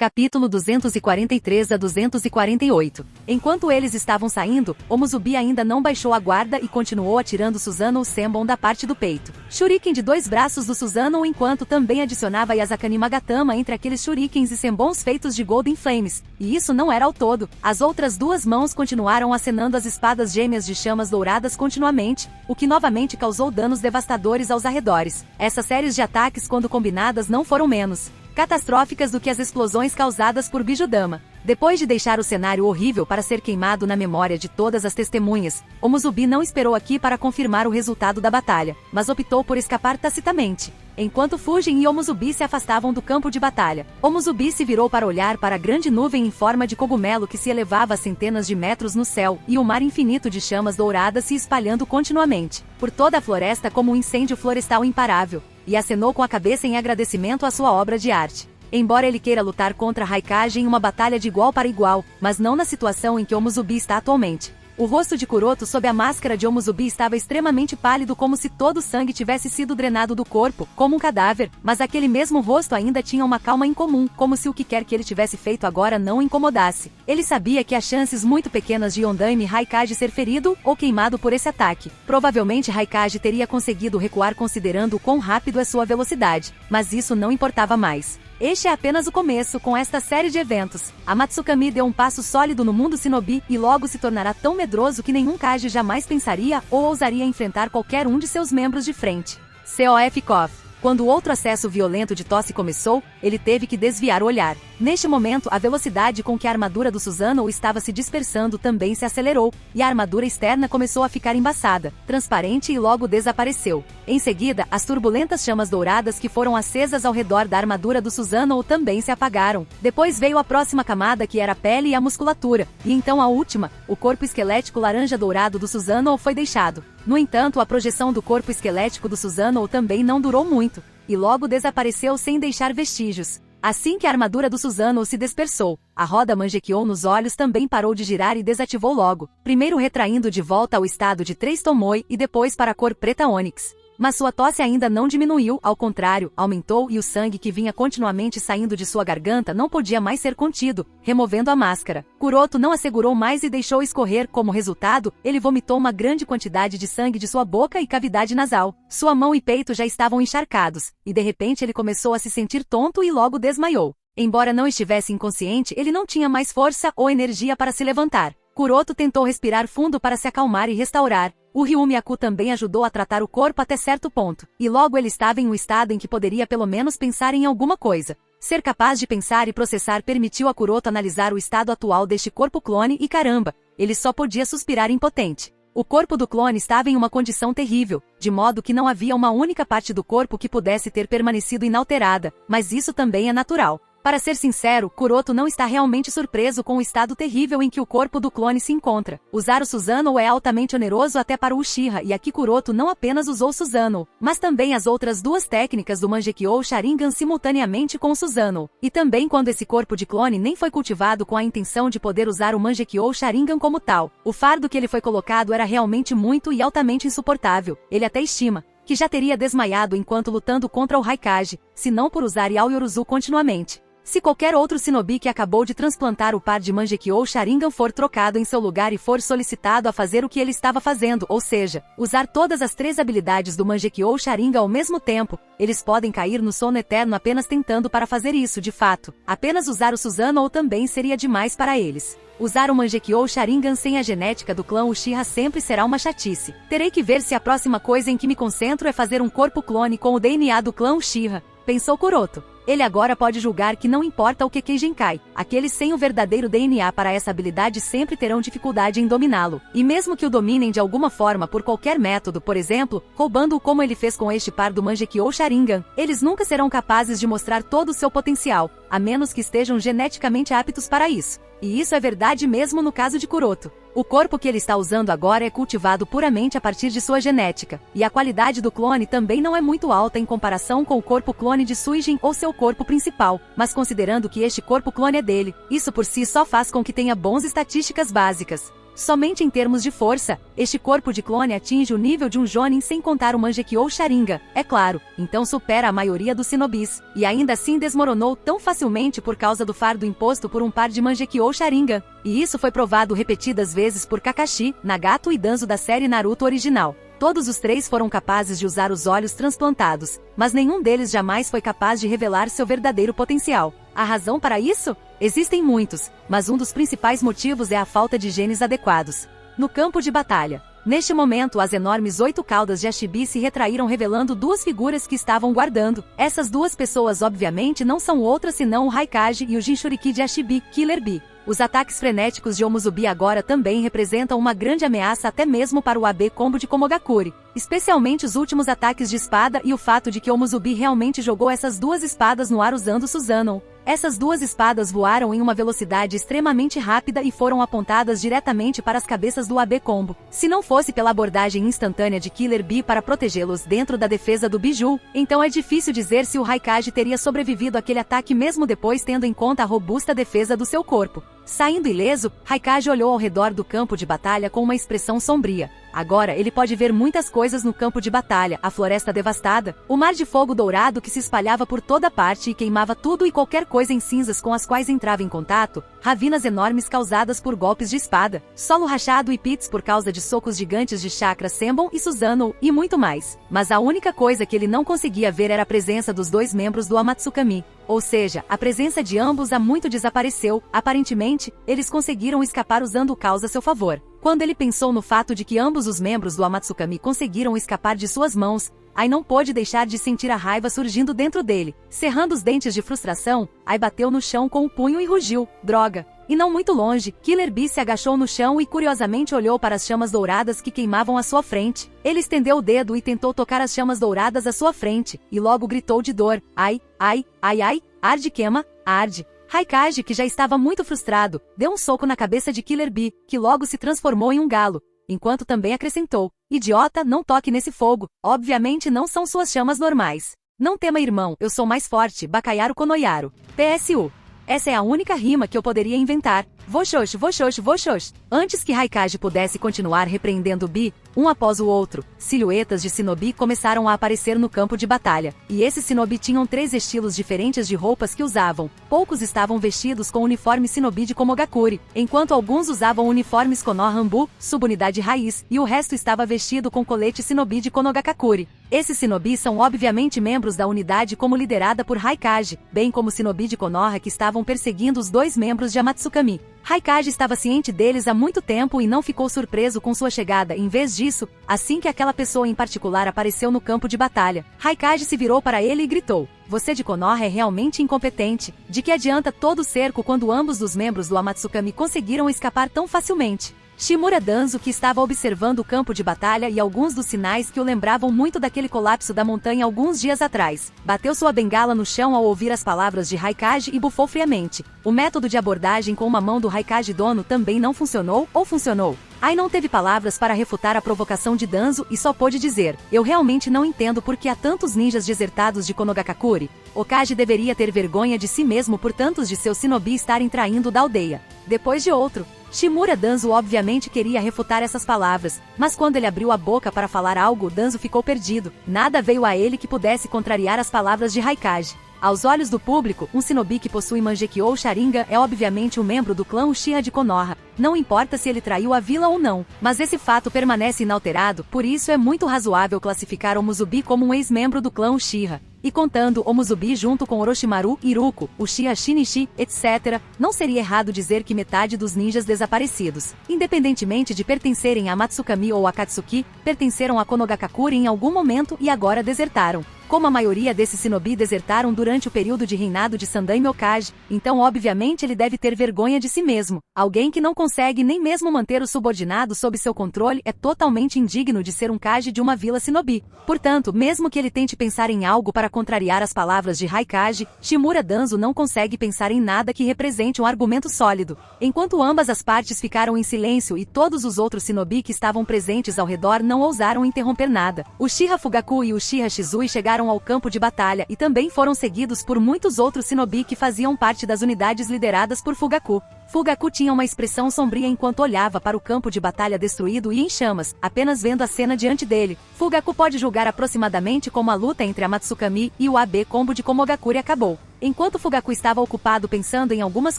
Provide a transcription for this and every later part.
Capítulo 243 a 248. Enquanto eles estavam saindo, Omuzubi ainda não baixou a guarda e continuou atirando Susanoo Senbon da parte do peito. Shuriken de 2 braços do Susanoo enquanto também adicionava Yasakani Magatama entre aqueles shurikens e senbons feitos de Golden Flames. E isso não era ao todo. As outras 2 mãos continuaram acenando as espadas gêmeas de chamas douradas continuamente, o que novamente causou danos devastadores aos arredores. Essas séries de ataques quando combinadas não foram menos catastróficas do que as explosões causadas por Bijudama. Depois de deixar o cenário horrível para ser queimado na memória de todas as testemunhas, Omuzubi não esperou aqui para confirmar o resultado da batalha, mas optou por escapar tacitamente. Enquanto Fujin e Omuzubi se afastavam do campo de batalha, Omuzubi se virou para olhar para a grande nuvem em forma de cogumelo que se elevava a centenas de metros no céu e o mar infinito de chamas douradas se espalhando continuamente por toda a floresta como um incêndio florestal imparável, e acenou com a cabeça em agradecimento à sua obra de arte. Embora ele queira lutar contra Raikage em uma batalha de igual para igual, mas não na situação em que Omuzubi está atualmente. O rosto de Kuroto sob a máscara de Omuzubi estava extremamente pálido como se todo o sangue tivesse sido drenado do corpo, como um cadáver, mas aquele mesmo rosto ainda tinha uma calma incomum, como se o que quer que ele tivesse feito agora não o incomodasse. Ele sabia que há chances muito pequenas de Yondaime Raikage ser ferido ou queimado por esse ataque. Provavelmente Raikage teria conseguido recuar considerando o quão rápido é sua velocidade, mas isso não importava mais. Este é apenas o começo com esta série de eventos. A Matsukami deu um passo sólido no mundo shinobi e logo se tornará tão medroso que nenhum Kage jamais pensaria ou ousaria enfrentar qualquer um de seus membros de frente. COF Kof. Quando o outro acesso violento de tosse começou, ele teve que desviar o olhar. Neste momento, a velocidade com que a armadura do Susanoo estava se dispersando também se acelerou, e a armadura externa começou a ficar embaçada, transparente e logo desapareceu. Em seguida, as turbulentas chamas douradas que foram acesas ao redor da armadura do Susanoo também se apagaram. Depois veio a próxima camada que era a pele e a musculatura, e então a última, o corpo esquelético laranja-dourado do Susanoo foi deixado. No entanto, a projeção do corpo esquelético do Susanoo também não durou muito, e logo desapareceu sem deixar vestígios. Assim que a armadura do Susanoo se dispersou, a roda Mangekyou nos olhos também parou de girar e desativou logo, primeiro retraindo de volta ao estado de 3 Tomoe e depois para a cor preta ônix. Mas sua tosse ainda não diminuiu, ao contrário, aumentou e o sangue que vinha continuamente saindo de sua garganta não podia mais ser contido, removendo a máscara. Kuroto não a segurou mais e deixou escorrer. Como resultado, ele vomitou uma grande quantidade de sangue de sua boca e cavidade nasal. Sua mão e peito já estavam encharcados, e de repente ele começou a se sentir tonto e logo desmaiou. Embora não estivesse inconsciente, ele não tinha mais força ou energia para se levantar. Kuroto tentou respirar fundo para se acalmar e restaurar. O Ryumiaku também ajudou a tratar o corpo até certo ponto, e logo ele estava em um estado em que poderia pelo menos pensar em alguma coisa. Ser capaz de pensar e processar permitiu a Kuroto analisar o estado atual deste corpo clone e caramba, ele só podia suspirar impotente. O corpo do clone estava em uma condição terrível, de modo que não havia uma única parte do corpo que pudesse ter permanecido inalterada, mas isso também é natural. Para ser sincero, Kuroto não está realmente surpreso com o estado terrível em que o corpo do clone se encontra. Usar o Susanoo é altamente oneroso até para o Uchiha e aqui Kuroto não apenas usou Susanoo, mas também as outras 2 técnicas do Mangekyou Sharingan simultaneamente com o Susanoo. E também quando esse corpo de clone nem foi cultivado com a intenção de poder usar o Mangekyou Sharingan como tal. O fardo que ele foi colocado era realmente muito e altamente insuportável. Ele até estima que já teria desmaiado enquanto lutando contra o Raikage, se não por usar Yaoyorozu continuamente. Se qualquer outro shinobi que acabou de transplantar o par de Mangekyou Sharingan for trocado em seu lugar e for solicitado a fazer o que ele estava fazendo, ou seja, usar todas as 3 habilidades do Mangekyou Sharingan ao mesmo tempo, eles podem cair no sono eterno apenas tentando para fazer isso de fato. Apenas usar o Susanoo também seria demais para eles. Usar o Mangekyou Sharingan sem a genética do clã Uchiha sempre será uma chatice. Terei que ver se a próxima coisa em que me concentro é fazer um corpo clone com o DNA do clã Uchiha, pensou Kuroto. Ele agora pode julgar que não importa o que Keigenkai, aqueles sem o verdadeiro DNA para essa habilidade sempre terão dificuldade em dominá-lo. E mesmo que o dominem de alguma forma por qualquer método, por exemplo, roubando-o como ele fez com este par do Mangekyou Sharingan, eles nunca serão capazes de mostrar todo o seu potencial, a menos que estejam geneticamente aptos para isso. E isso é verdade mesmo no caso de Kuroto. O corpo que ele está usando agora é cultivado puramente a partir de sua genética, e a qualidade do clone também não é muito alta em comparação com o corpo clone de Suijin ou seu corpo principal, mas considerando que este corpo clone é dele, isso por si só faz com que tenha bons estatísticas básicas. Somente em termos de força, este corpo de clone atinge o nível de um Jonin sem contar o Mangekyou Sharingan, é claro, então supera a maioria dos Shinobis, e ainda assim desmoronou tão facilmente por causa do fardo imposto por um par de Mangekyou Sharingan, e isso foi provado repetidas vezes por Kakashi, Nagato e Danzo da série Naruto original. Todos os três foram capazes de usar os olhos transplantados, mas nenhum deles jamais foi capaz de revelar seu verdadeiro potencial. A razão para isso? Existem muitos, mas um dos principais motivos é a falta de genes adequados. No campo de batalha. Neste momento, as enormes 8 caudas de Ashibi se retraíram revelando duas figuras que estavam guardando. Essas duas pessoas obviamente não são outras senão o Haikage e o Jinchuriki de Ashibi, Killer Bee. Os ataques frenéticos de Omuzubi agora também representam uma grande ameaça até mesmo para o AB Combo de Komogakure. Especialmente os últimos ataques de espada e o fato de que Omuzubi realmente jogou essas duas espadas no ar usando Susanoo. Essas duas espadas voaram em uma velocidade extremamente rápida e foram apontadas diretamente para as cabeças do AB Combo. Se não fosse pela abordagem instantânea de Killer Bee para protegê-los dentro da defesa do Biju, então é difícil dizer se o Haikage teria sobrevivido àquele ataque mesmo depois tendo em conta a robusta defesa do seu corpo. Saindo ileso, Haikage olhou ao redor do campo de batalha com uma expressão sombria. Agora ele pode ver muitas coisas no campo de batalha, a floresta devastada, o mar de fogo dourado que se espalhava por toda parte e queimava tudo e qualquer coisa em cinzas com as quais entrava em contato, ravinas enormes causadas por golpes de espada, solo rachado e pits por causa de socos gigantes de chakra Senbon e Susanoo, e muito mais. Mas a única coisa que ele não conseguia ver era a presença dos dois membros do Amatsukami. Ou seja, a presença de ambos há muito desapareceu, aparentemente, eles conseguiram escapar usando o caos a seu favor. Quando ele pensou no fato de que ambos os membros do Amatsukami conseguiram escapar de suas mãos, Ai não pôde deixar de sentir a raiva surgindo dentro dele. Cerrando os dentes de frustração, Ai bateu no chão com o punho e rugiu, droga. E não muito longe, Killer Bee se agachou no chão e curiosamente olhou para as chamas douradas que queimavam à sua frente. Ele estendeu o dedo e tentou tocar as chamas douradas à sua frente, e logo gritou de dor, ai, ai, ai, ai, arde queima, arde. Haikage, que já estava muito frustrado, deu um soco na cabeça de Killer Bee, que logo se transformou em um galo, enquanto também acrescentou, idiota, não toque nesse fogo, obviamente não são suas chamas normais. Não tema irmão, eu sou mais forte, Bakayaru Konoyaru. PSU. Essa é a única rima que eu poderia inventar. Voshosh, voshosh, voshosh. Antes que Haikage pudesse continuar repreendendo Bee, um após o outro, silhuetas de shinobi começaram a aparecer no campo de batalha. E esses shinobi tinham 3 estilos diferentes de roupas que usavam. Poucos estavam vestidos com uniforme shinobi de Komogakure, enquanto alguns usavam uniformes Konoha-Hanbu, subunidade raiz, e o resto estava vestido com colete shinobi de Konogakakure. Esses shinobi são obviamente membros da unidade como liderada por Haikage, bem como shinobi de Konoha que estavam perseguindo os 2 membros de Amatsukami. Haikage estava ciente deles há muito tempo e não ficou surpreso com sua chegada. Em vez disso, assim que aquela pessoa em particular apareceu no campo de batalha, Haikage se virou para ele e gritou, você de Konoha é realmente incompetente. De que adianta todo o cerco quando ambos os membros do Amatsukami conseguiram escapar tão facilmente? Shimura Danzo, que estava observando o campo de batalha e alguns dos sinais que o lembravam muito daquele colapso da montanha alguns dias atrás, bateu sua bengala no chão ao ouvir as palavras de Haikage e bufou friamente. O método de abordagem com uma mão do Haikage dono também não funcionou, ou funcionou? Ai não teve palavras para refutar a provocação de Danzo e só pôde dizer, eu realmente não entendo por que há tantos ninjas desertados de Konogakakure. Okage deveria ter vergonha de si mesmo por tantos de seus shinobi estarem traindo da aldeia. Depois de outro. Shimura Danzo obviamente queria refutar essas palavras, mas quando ele abriu a boca para falar algo, Danzo ficou perdido. Nada veio a ele que pudesse contrariar as palavras de Haikage. Aos olhos do público, um shinobi que possui Mangekyou Sharingan é obviamente um membro do clã Uchiha de Konoha. Não importa se ele traiu a vila ou não, mas esse fato permanece inalterado, por isso é muito razoável classificar Omuzubi como um ex-membro do clã Uchiha. E contando Omuzubi junto com Orochimaru, Iruko, Uchiha Shinichi, etc., não seria errado dizer que metade dos ninjas desaparecidos, independentemente de pertencerem a Matsukami ou Akatsuki, pertenceram a Konogakakure em algum momento e agora desertaram. Como a maioria desses shinobi desertaram durante o período de reinado de Sandaime Okage, então obviamente ele deve ter vergonha de si mesmo. Alguém que não consegue nem mesmo manter o subordinado sob seu controle é totalmente indigno de ser um Kage de uma vila shinobi. Portanto, mesmo que ele tente pensar em algo para contrariar as palavras de Haikage, Shimura Danzo não consegue pensar em nada que represente um argumento sólido. Enquanto ambas as partes ficaram em silêncio e todos os outros shinobi que estavam presentes ao redor não ousaram interromper nada, Uchiha Fugaku e Uchiha Shizui chegaram ao campo de batalha e também foram seguidos por muitos outros shinobi que faziam parte das unidades lideradas por Fugaku. Fugaku tinha uma expressão sombria enquanto olhava para o campo de batalha destruído e em chamas, apenas vendo a cena diante dele. Fugaku pode julgar aproximadamente como a luta entre a Matsukami e o AB Combo de Komogakure acabou. Enquanto Fugaku estava ocupado pensando em algumas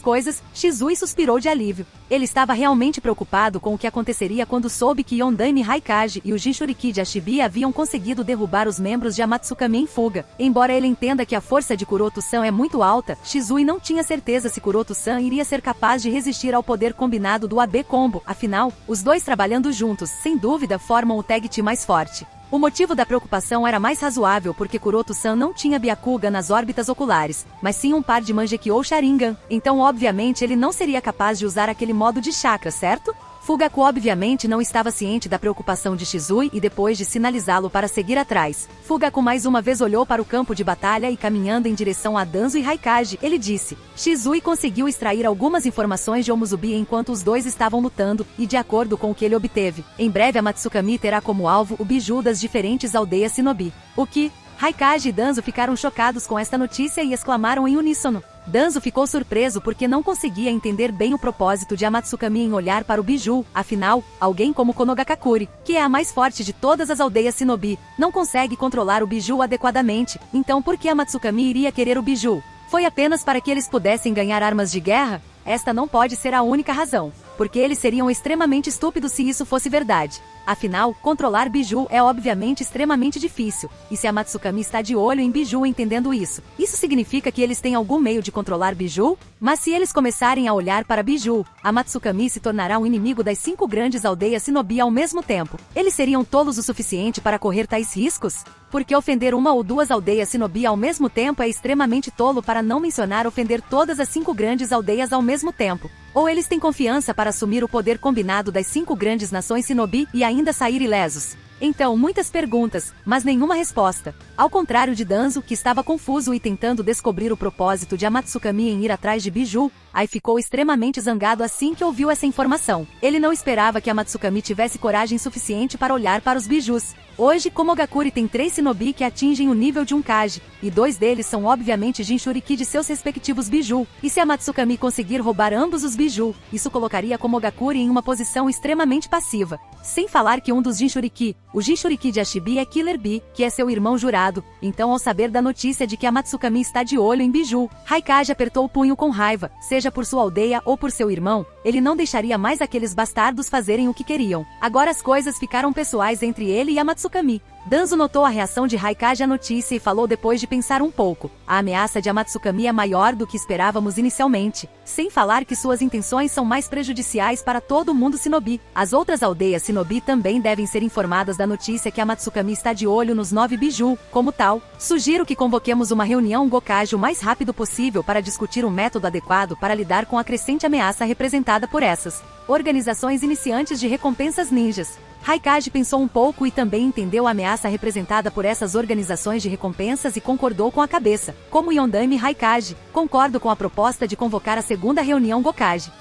coisas, Shizui suspirou de alívio. Ele estava realmente preocupado com o que aconteceria quando soube que Yondaime Raikage e o Jinchuriki de Ashibi haviam conseguido derrubar os membros de Amatsukami em fuga. Embora ele entenda que a força de Kuroto-san é muito alta, Shizui não tinha certeza se Kuroto-san iria ser capaz de resistir ao poder combinado do AB Combo. Afinal, os dois trabalhando juntos, sem dúvida, formam o tag team mais forte. O motivo da preocupação era mais razoável porque Kuroto-san não tinha Byakugan nas órbitas oculares, mas sim um par de Mangekyou Sharingan, então obviamente ele não seria capaz de usar aquele modo de chakra, certo? Fugaku obviamente não estava ciente da preocupação de Shizui e depois de sinalizá-lo para seguir atrás, Fugaku mais uma vez olhou para o campo de batalha e caminhando em direção a Danzo e Raikage, ele disse. Shizui conseguiu extrair algumas informações de Omuzubi enquanto os dois estavam lutando, e de acordo com o que ele obteve, em breve a Matsukami terá como alvo o biju das diferentes aldeias Shinobi. O que? Raikage e Danzo ficaram chocados com esta notícia e exclamaram em uníssono. Danzo ficou surpreso porque não conseguia entender bem o propósito de Amatsukami em olhar para o biju, afinal, alguém como Konogakakure, que é a mais forte de todas as aldeias Shinobi, não consegue controlar o biju adequadamente, então por que Amatsukami iria querer o biju? Foi apenas para que eles pudessem ganhar armas de guerra? Esta não pode ser a única razão, porque eles seriam extremamente estúpidos se isso fosse verdade. Afinal, controlar biju é obviamente extremamente difícil, e se a Matsukami está de olho em biju entendendo isso significa que eles têm algum meio de controlar biju? Mas se eles começarem a olhar para biju, a Matsukami se tornará um inimigo das 5 grandes aldeias Shinobi ao mesmo tempo. Eles seriam tolos o suficiente para correr tais riscos? Porque ofender uma ou duas aldeias Shinobi ao mesmo tempo é extremamente tolo, para não mencionar ofender todas as 5 grandes aldeias ao mesmo tempo. Ou eles têm confiança para assumir o poder combinado das 5 grandes nações Shinobi e ainda sair ilesos? Então, muitas perguntas, mas nenhuma resposta. Ao contrário de Danzo, que estava confuso e tentando descobrir o propósito de Amatsukami em ir atrás de biju, Ai ficou extremamente zangado assim que ouviu essa informação. Ele não esperava que a Matsukami tivesse coragem suficiente para olhar para os bijus. Hoje, Komogakure tem 3 Shinobi que atingem o nível de um Kage, e 2 deles são obviamente Jinchuriki de seus respectivos biju. E se a Matsukami conseguir roubar ambos os biju, isso colocaria Komogakure em uma posição extremamente passiva. Sem falar que um dos Jinchuriki, o Jinchuriki de Ashibi, é Killer Bee, que é seu irmão jurado. Então, ao saber da notícia de que a Matsukami está de olho em biju, Raikage apertou o punho com raiva. Seja por sua aldeia ou por seu irmão, ele não deixaria mais aqueles bastardos fazerem o que queriam. Agora as coisas ficaram pessoais entre ele e a Matsukami. Danzo notou a reação de Raikage à notícia e falou depois de pensar um pouco. A ameaça de Amatsukami é maior do que esperávamos inicialmente. Sem falar que suas intenções são mais prejudiciais para todo o mundo Shinobi. As outras aldeias Shinobi também devem ser informadas da notícia que a Matsukami está de olho nos 9 biju. Como tal, sugiro que convoquemos uma reunião Gokage o mais rápido possível para discutir um método adequado para lidar com a crescente ameaça representada por essas organizações iniciantes de recompensas ninjas. Raikage pensou um pouco e também entendeu a ameaça representada por essas organizações de recompensas e concordou com a cabeça. Como Yondaime Raikage, concordo com a proposta de convocar a segunda reunião Gokage.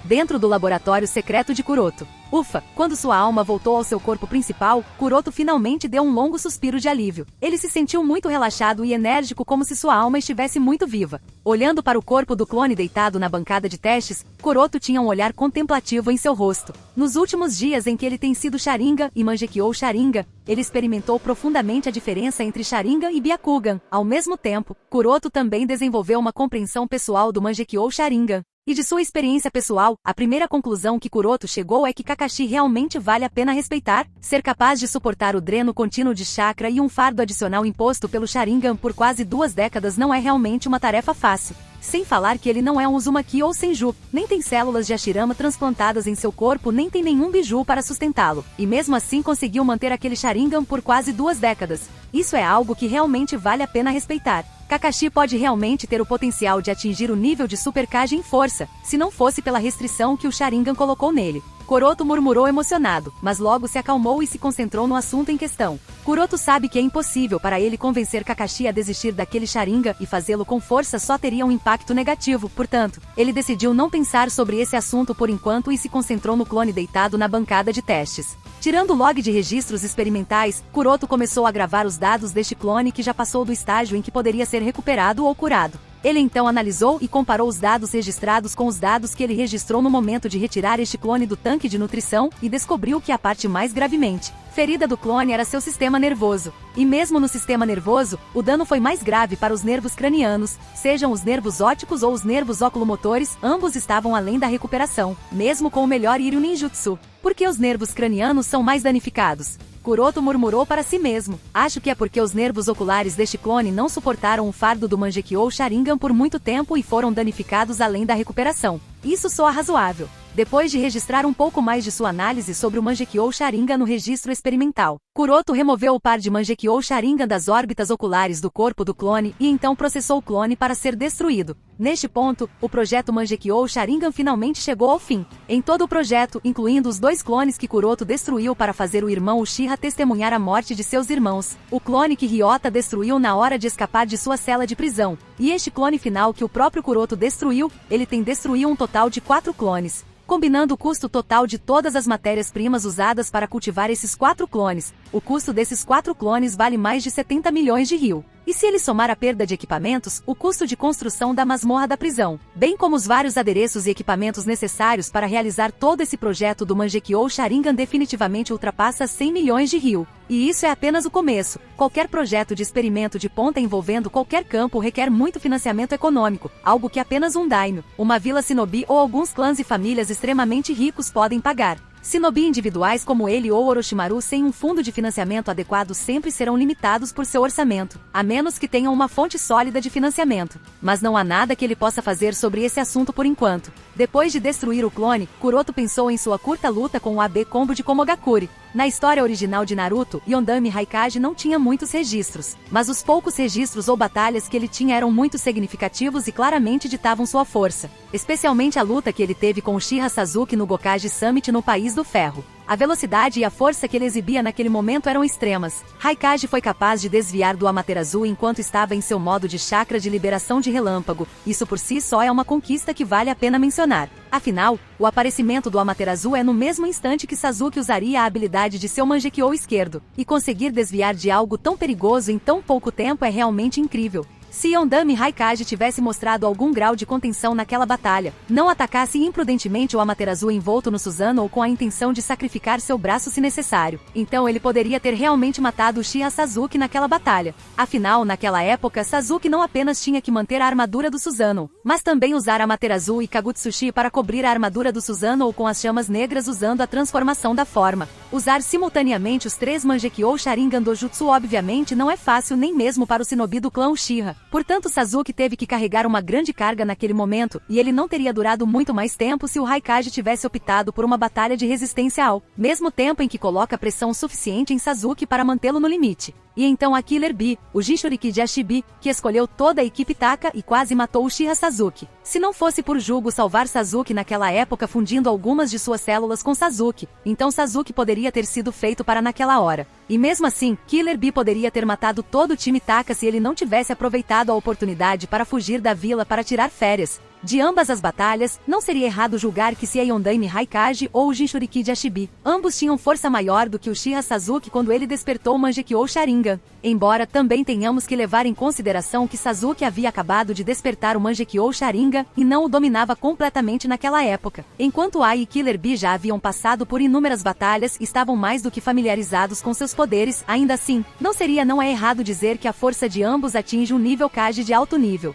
Dentro do laboratório secreto de Kuroto. Ufa! Quando sua alma voltou ao seu corpo principal, Kuroto finalmente deu um longo suspiro de alívio. Ele se sentiu muito relaxado e enérgico, como se sua alma estivesse muito viva. Olhando para o corpo do clone deitado na bancada de testes, Kuroto tinha um olhar contemplativo em seu rosto. Nos últimos dias em que ele tem sido Sharingan e Mangekyou Sharingan, ele experimentou profundamente a diferença entre Sharingan e Byakugan. Ao mesmo tempo, Kuroto também desenvolveu uma compreensão pessoal do Mangekyou Sharingan. E de sua experiência pessoal, a primeira conclusão que Kuroto chegou é que Kakashi realmente vale a pena respeitar. Ser capaz de suportar o dreno contínuo de chakra e um fardo adicional imposto pelo Sharingan por quase 2 décadas não é realmente uma tarefa fácil. Sem falar que ele não é um Uzumaki ou Senju, nem tem células de Hashirama transplantadas em seu corpo, nem tem nenhum biju para sustentá-lo. E mesmo assim conseguiu manter aquele Sharingan por quase 2 décadas. Isso é algo que realmente vale a pena respeitar. Kakashi pode realmente ter o potencial de atingir o nível de Super Kage em força, se não fosse pela restrição que o Sharingan colocou nele. Kuroto murmurou emocionado, mas logo se acalmou e se concentrou no assunto em questão. Kuroto sabe que é impossível para ele convencer Kakashi a desistir daquele Sharingan e fazê-lo com força só teria um impacto negativo, portanto, ele decidiu não pensar sobre esse assunto por enquanto e se concentrou no clone deitado na bancada de testes. Tirando o log de registros experimentais, Kuroto começou a gravar os dados deste clone que já passou do estágio em que poderia ser recuperado ou curado. Ele então analisou e comparou os dados registrados com os dados que ele registrou no momento de retirar este clone do tanque de nutrição e descobriu que a parte mais gravemente ferida do clone era seu sistema nervoso. E mesmo no sistema nervoso, o dano foi mais grave para os nervos cranianos, sejam os nervos ópticos ou os nervos oculomotores, ambos estavam além da recuperação, mesmo com o melhor Iryu Ninjutsu. Por que os nervos cranianos são mais danificados? Kuroto murmurou para si mesmo. Acho que é porque os nervos oculares deste clone não suportaram o fardo do Mangekyou Sharingan por muito tempo e foram danificados além da recuperação. Isso soa razoável. Depois de registrar um pouco mais de sua análise sobre o Mangekyou Sharingan no registro experimental, Kuroto removeu o par de Mangekyou Sharingan das órbitas oculares do corpo do clone e então processou o clone para ser destruído. Neste ponto, o projeto Mangekyou Sharingan finalmente chegou ao fim. Em todo o projeto, incluindo os 2 clones que Kuroto destruiu para fazer o irmão Uchiha testemunhar a morte de seus irmãos, o clone que Ryota destruiu na hora de escapar de sua cela de prisão, e este clone final que o próprio Kuroto destruiu, ele destruiu um total de 4 clones. Combinando o custo total de todas as matérias-primas usadas para cultivar esses 4 clones, o custo desses 4 clones vale mais de 70 milhões de ryu. E se ele somar a perda de equipamentos, o custo de construção da masmorra da prisão, bem como os vários adereços e equipamentos necessários para realizar todo esse projeto do Mangekyou Sharingan definitivamente ultrapassa 100 milhões de ryu. E isso é apenas o começo. Qualquer projeto de experimento de ponta envolvendo qualquer campo requer muito financiamento econômico, algo que apenas um daimyo, uma vila shinobi ou alguns clãs e famílias extremamente ricos podem pagar. Shinobi individuais como ele ou Orochimaru sem um fundo de financiamento adequado sempre serão limitados por seu orçamento, a menos que tenham uma fonte sólida de financiamento. Mas não há nada que ele possa fazer sobre esse assunto por enquanto. Depois de destruir o clone, Kuroto pensou em sua curta luta com o AB Combo de Komogakure. Na história original de Naruto, Yondami Raikage não tinha muitos registros, mas os poucos registros ou batalhas que ele tinha eram muito significativos e claramente ditavam sua força. Especialmente a luta que ele teve com Uchiha Sasuke no Gokage Summit no País do Ferro. A velocidade e a força que ele exibia naquele momento eram extremas. Raikage foi capaz de desviar do Amaterasu enquanto estava em seu modo de chakra de liberação de relâmpago. Isso por si só é uma conquista que vale a pena mencionar. Afinal, o aparecimento do Amaterasu é no mesmo instante que Sasuke usaria a habilidade de seu Mangekyou esquerdo. E conseguir desviar de algo tão perigoso em tão pouco tempo é realmente incrível. Se Yondami Raikage tivesse mostrado algum grau de contenção naquela batalha, não atacasse imprudentemente o Amaterasu envolto no Susanoo com a intenção de sacrificar seu braço se necessário, então ele poderia ter realmente matado Uchiha Sasuke naquela batalha. Afinal, naquela época, Sasuke não apenas tinha que manter a armadura do Susanoo, mas também usar Amaterasu e Kagutsuchi para cobrir a armadura do Susanoo com as chamas negras usando a transformação da forma. Usar simultaneamente os 3 Mangekyou Sharingan do Jutsu obviamente não é fácil nem mesmo para o shinobi do clã Uchiha. Portanto, Sasuke teve que carregar uma grande carga naquele momento, e ele não teria durado muito mais tempo se o Raikage tivesse optado por uma batalha de resistência ao mesmo tempo em que coloca pressão suficiente em Sasuke para mantê-lo no limite. E então a Killer Bee, o Jinchuriki de Ashibi, que escolheu toda a equipe Taka e quase matou Uchiha Sasuke. Se não fosse por Jugo salvar Sasuke naquela época fundindo algumas de suas células com Sasuke, então Sasuke poderia ter sido feito para naquela hora. E mesmo assim, Killer Bee poderia ter matado todo o time Taka se ele não tivesse aproveitado a oportunidade para fugir da vila para tirar férias. De ambas as batalhas, não seria errado julgar que se é Yondami Raikage ou o Jinchuriki de Ashibi. Ambos tinham força maior do que Uchiha Sasuke quando ele despertou o Mangekyou Sharingan. Embora também tenhamos que levar em consideração que Sasuke havia acabado de despertar o Mangekyou Sharingan e não o dominava completamente naquela época. Enquanto Ai e Killer Bee já haviam passado por inúmeras batalhas e estavam mais do que familiarizados com seus poderes, ainda assim, não é errado dizer que a força de ambos atinge um nível Kage de alto nível.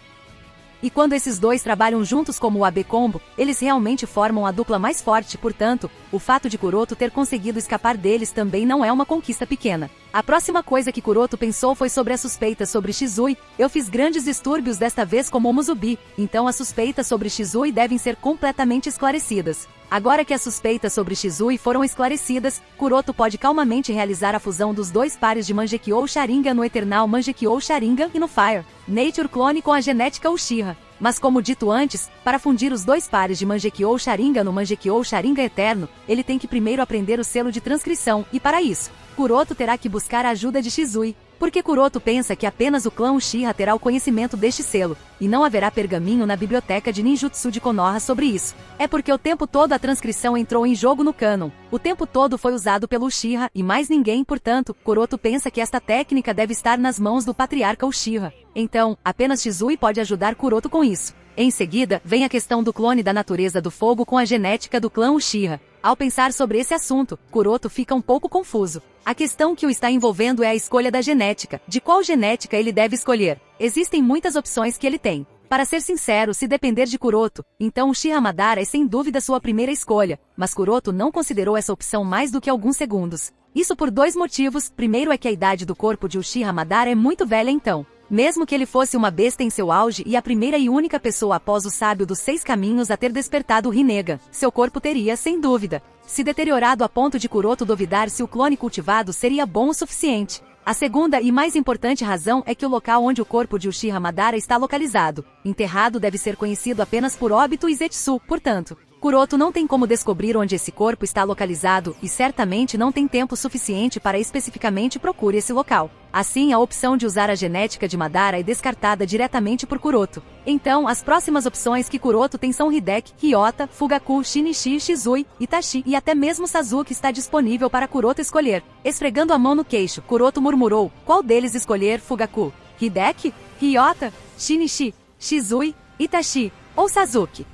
E quando esses dois trabalham juntos como o AB Combo, eles realmente formam a dupla mais forte, portanto, o fato de Kuroto ter conseguido escapar deles também não é uma conquista pequena. A próxima coisa que Kuroto pensou foi sobre as suspeitas sobre Shizui. Eu fiz grandes distúrbios desta vez como Muzubi, então as suspeitas sobre Shizui devem ser completamente esclarecidas. Agora que as suspeitas sobre Shizui foram esclarecidas, Kuroto pode calmamente realizar a fusão dos 2 pares de Mangekyou Sharingan no Eternal Mangekyou Sharingan e no Fire Nature Clone com a genética Uchiha. Mas como dito antes, para fundir os 2 pares de Mangekyou Sharingan no Mangekyou Sharingan Eterno, ele tem que primeiro aprender o selo de transcrição, e para isso, Kuroto terá que buscar a ajuda de Shizui. Porque Kuroto pensa que apenas o clã Uchiha terá o conhecimento deste selo, e não haverá pergaminho na biblioteca de ninjutsu de Konoha sobre isso. É porque o tempo todo a transcrição entrou em jogo no cânon. O tempo todo foi usado pelo Uchiha e mais ninguém, portanto, Kuroto pensa que esta técnica deve estar nas mãos do patriarca Uchiha. Então, apenas Shizui pode ajudar Kuroto com isso. Em seguida, vem a questão do clone da natureza do fogo com a genética do clã Uchiha. Ao pensar sobre esse assunto, Kuroto fica um pouco confuso. A questão que o está envolvendo é a escolha da genética. De qual genética ele deve escolher? Existem muitas opções que ele tem. Para ser sincero, se depender de Kuroto, então Uchiha Madara é sem dúvida sua primeira escolha, mas Kuroto não considerou essa opção mais do que alguns segundos. Isso por dois motivos. Primeiro é que a idade do corpo de Uchiha Madara é muito velha então. Mesmo que ele fosse uma besta em seu auge e a primeira e única pessoa após o sábio dos 6 caminhos a ter despertado o Rinnegan, seu corpo teria, sem dúvida, se deteriorado a ponto de Kuroto duvidar se o clone cultivado seria bom o suficiente. A segunda e mais importante razão é que o local onde o corpo de Uchiha Madara está localizado, enterrado, deve ser conhecido apenas por Obito e Zetsu, portanto, Kuroto não tem como descobrir onde esse corpo está localizado e certamente não tem tempo suficiente para especificamente procurar esse local. Assim, a opção de usar a genética de Madara é descartada diretamente por Kuroto. Então, as próximas opções que Kuroto tem são Hideki, Ryota, Fugaku, Shinichi, Shizui, Itachi e até mesmo Sasuke está disponível para Kuroto escolher. Esfregando a mão no queixo, Kuroto murmurou: qual deles escolher, Fugaku? Hideki? Ryota? Shinichi? Shizui? Itachi? Ou Sasuke?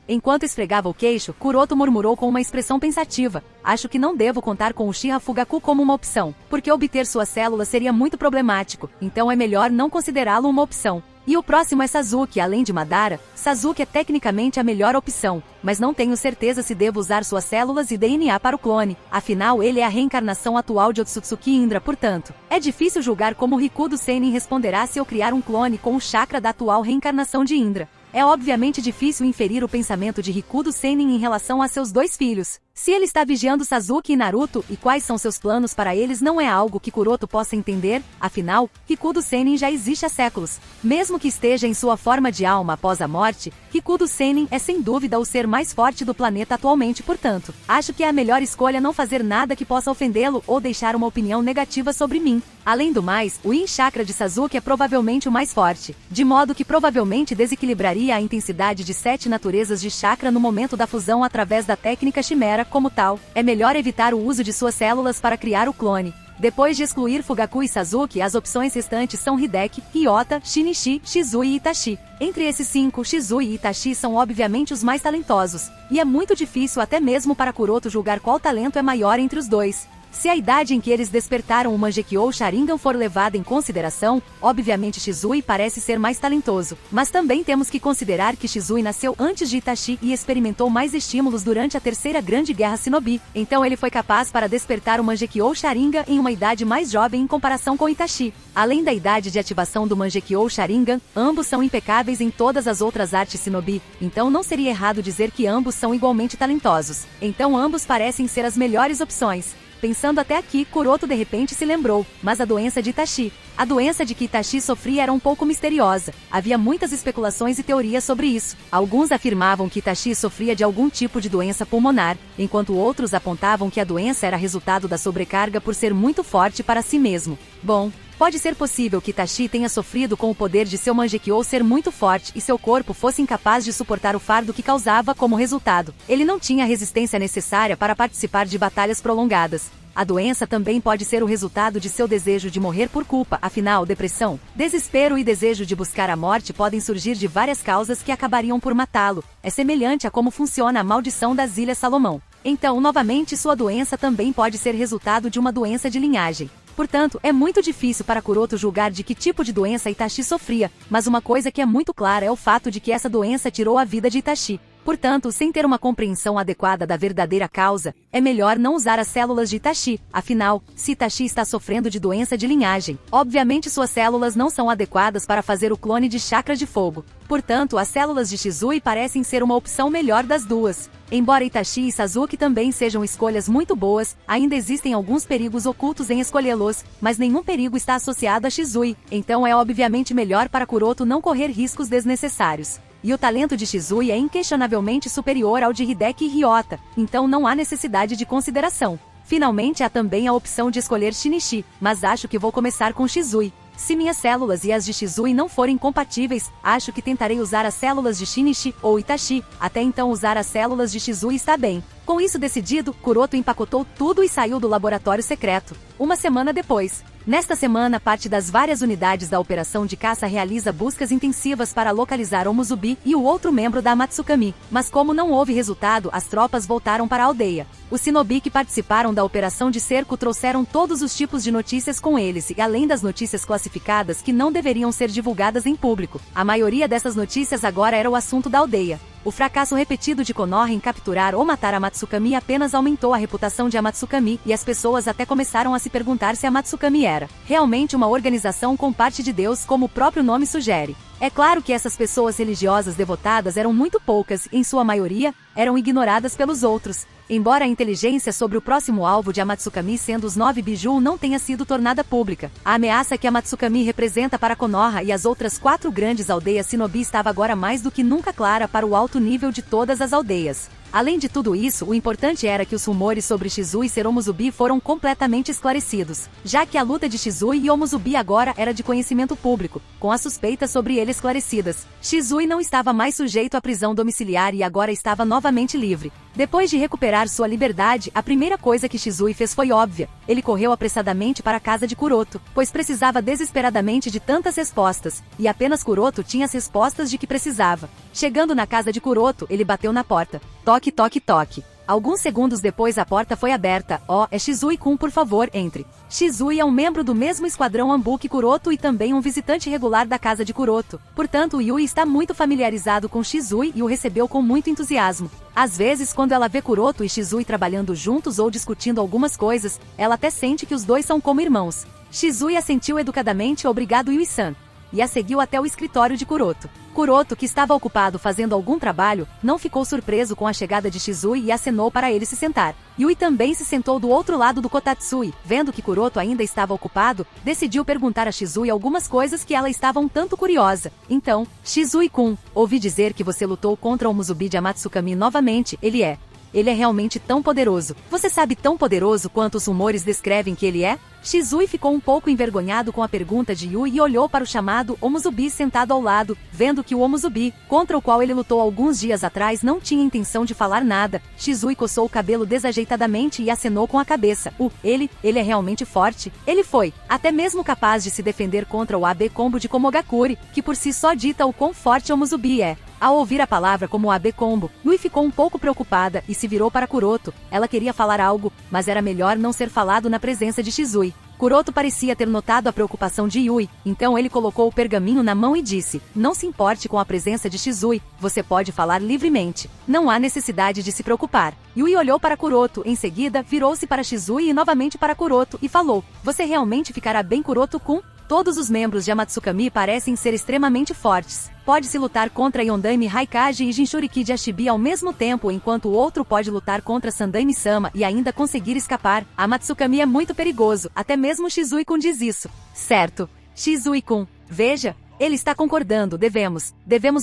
Enquanto esfregava o queixo, Kuroto murmurou com uma expressão pensativa: acho que não devo contar com Uchiha Fugaku como uma opção, porque obter suas células seria muito problemático, então é melhor não considerá-lo uma opção. E o próximo é Sasuke. Além de Madara, Sasuke é tecnicamente a melhor opção, mas não tenho certeza se devo usar suas células e DNA para o clone, afinal ele é a reencarnação atual de Otsutsuki Indra, portanto, é difícil julgar como Rikudo Sennin responderá se eu criar um clone com o chakra da atual reencarnação de Indra. É obviamente difícil inferir o pensamento de Rikudo Sennin em relação a seus dois filhos. Se ele está vigiando Sasuke e Naruto e quais são seus planos para eles não é algo que Kuroto possa entender, afinal, Rikudo Sennin já existe há séculos. Mesmo que esteja em sua forma de alma após a morte, Rikudo Sennin é sem dúvida o ser mais forte do planeta atualmente, portanto, acho que é a melhor escolha não fazer nada que possa ofendê-lo ou deixar uma opinião negativa sobre mim. Além do mais, o Yin Chakra de Sasuke é provavelmente o mais forte, de modo que provavelmente desequilibraria a intensidade de 7 naturezas de chakra no momento da fusão através da técnica Chimera. Como tal, é melhor evitar o uso de suas células para criar o clone. Depois de excluir Fugaku e Sasuke, as opções restantes são Hideki, Ryota, Shinichi, Shizui e Itachi. Entre esses 5, Shizui e Itachi são obviamente os mais talentosos, e é muito difícil até mesmo para Kuroto julgar qual talento é maior entre os dois. Se a idade em que eles despertaram o Mangekyou Sharingan for levada em consideração, obviamente Shizui parece ser mais talentoso, mas também temos que considerar que Shizui nasceu antes de Itachi e experimentou mais estímulos durante a terceira grande guerra Shinobi, então ele foi capaz para despertar o Mangekyou Sharingan em uma idade mais jovem em comparação com Itachi. Além da idade de ativação do Mangekyou Sharingan, ambos são impecáveis em todas as outras artes Shinobi, então não seria errado dizer que ambos são igualmente talentosos. Então ambos parecem ser as melhores opções. Pensando até aqui, Kuroto de repente se lembrou, mas a doença de Itachi. A doença de que Itachi sofria era um pouco misteriosa. Havia muitas especulações e teorias sobre isso. Alguns afirmavam que Itachi sofria de algum tipo de doença pulmonar, enquanto outros apontavam que a doença era resultado da sobrecarga por ser muito forte para si mesmo. Bom, pode ser possível que Itachi tenha sofrido com o poder de seu Mangekyou ser muito forte e seu corpo fosse incapaz de suportar o fardo que causava como resultado. Ele não tinha a resistência necessária para participar de batalhas prolongadas. A doença também pode ser o resultado de seu desejo de morrer por culpa, afinal, depressão, desespero e desejo de buscar a morte podem surgir de várias causas que acabariam por matá-lo. É semelhante a como funciona a maldição das Ilhas Salomão. Então, novamente, sua doença também pode ser resultado de uma doença de linhagem. Portanto, é muito difícil para Kuroto julgar de que tipo de doença Itachi sofria, mas uma coisa que é muito clara é o fato de que essa doença tirou a vida de Itachi. Portanto, sem ter uma compreensão adequada da verdadeira causa, é melhor não usar as células de Itachi. Afinal, se Itachi está sofrendo de doença de linhagem, obviamente suas células não são adequadas para fazer o clone de chakra de fogo. Portanto, as células de Shizui parecem ser uma opção melhor das duas. Embora Itachi e Sasuke também sejam escolhas muito boas, ainda existem alguns perigos ocultos em escolhê-los, mas nenhum perigo está associado a Shizui, então é obviamente melhor para Kuroto não correr riscos desnecessários. E o talento de Shizui é inquestionavelmente superior ao de Hideki e Ryota, então não há necessidade de consideração. Finalmente há também a opção de escolher Shinichi, mas acho que vou começar com Shizui. Se minhas células e as de Shizui não forem compatíveis, acho que tentarei usar as células de Shinichi ou Itachi, até então usar as células de Shizui está bem. Com isso decidido, Kuroto empacotou tudo e saiu do laboratório secreto. Uma semana depois. Nesta semana, parte das várias unidades da operação de caça realiza buscas intensivas para localizar Omuzubi e o outro membro da Matsukami, mas como não houve resultado, as tropas voltaram para a aldeia. Os shinobi que participaram da operação de cerco trouxeram todos os tipos de notícias com eles e além das notícias classificadas que não deveriam ser divulgadas em público. A maioria dessas notícias agora era o assunto da aldeia. O fracasso repetido de Konoha em capturar ou matar a Matsukami apenas aumentou a reputação de Matsukami e as pessoas até começaram a se perguntar se a Matsukami era realmente uma organização com parte de Deus como o próprio nome sugere. É claro que essas pessoas religiosas devotadas eram muito poucas e, em sua maioria, eram ignoradas pelos outros. Embora a inteligência sobre o próximo alvo de Matsukami sendo os 9 Biju não tenha sido tornada pública, a ameaça que a Matsukami representa para Konoha e as outras 4 grandes aldeias shinobi estava agora mais do que nunca clara para o alto nível de todas as aldeias. Além de tudo isso, o importante era que os rumores sobre Shizui ser Omuzubi foram completamente esclarecidos, já que a luta de Shizui e Omuzubi agora era de conhecimento público, com as suspeitas sobre ele esclarecidas. Shizui não estava mais sujeito à prisão domiciliar e agora estava novamente livre. Depois de recuperar sua liberdade, a primeira coisa que Shizui fez foi óbvia. Ele correu apressadamente para a casa de Kuroto, pois precisava desesperadamente de tantas respostas, e apenas Kuroto tinha as respostas de que precisava. Chegando na casa de Kuroto, ele bateu na porta. Toque, toque, toque. Alguns segundos depois a porta foi aberta. É Shizui-kun, por favor, entre. Shizui é um membro do mesmo esquadrão Anbu que Kuroto e também um visitante regular da casa de Kuroto. Portanto, Yui está muito familiarizado com Shizui e o recebeu com muito entusiasmo. Às vezes, quando ela vê Kuroto e Shizui trabalhando juntos ou discutindo algumas coisas, ela até sente que os dois são como irmãos. Shizui assentiu educadamente obrigado Yui-san, e a seguiu até o escritório de Kuroto. Kuroto, que estava ocupado fazendo algum trabalho, não ficou surpreso com a chegada de Shizui e acenou para ele se sentar. Yui também se sentou do outro lado do kotatsui. Vendo que Kuroto ainda estava ocupado, decidiu perguntar a Shizui algumas coisas que ela estava um tanto curiosa. Então, Shizui-kun, ouvi dizer que você lutou contra o Muzubi de Matsukami novamente. Ele é realmente tão poderoso. Você sabe tão poderoso quanto os rumores descrevem que ele é? Shizui ficou um pouco envergonhado com a pergunta de Yui e olhou para o chamado Omuzubi sentado ao lado, vendo que o Omuzubi, contra o qual ele lutou alguns dias atrás, não tinha intenção de falar nada. Shizui coçou o cabelo desajeitadamente e acenou com a cabeça. Ele é realmente forte. Ele foi até mesmo capaz de se defender contra o Abe Combo de Komogakure, que por si só dita o quão forte Omuzubi é. Ao ouvir a palavra como Abe Combo, Yui ficou um pouco preocupada e se virou para Kuroto. Ela queria falar algo, mas era melhor não ser falado na presença de Shizui. Kuroto parecia ter notado a preocupação de Yui, então ele colocou o pergaminho na mão e disse: não se importe com a presença de Shizui, você pode falar livremente. Não há necessidade de se preocupar. Yui olhou para Kuroto, em seguida virou-se para Shizui e novamente para Kuroto e falou: você realmente ficará bem, Kuroto-kun? Todos os membros de Matsukami parecem ser extremamente fortes. Pode-se lutar contra Yondaime Raikage e Jinchuriki de Ashibi ao mesmo tempo, enquanto o outro pode lutar contra Sandaime-sama e ainda conseguir escapar. A Matsukami é muito perigoso, até mesmo Shizui-kun diz isso. Certo. Shizui-kun, veja, ele está concordando, devemos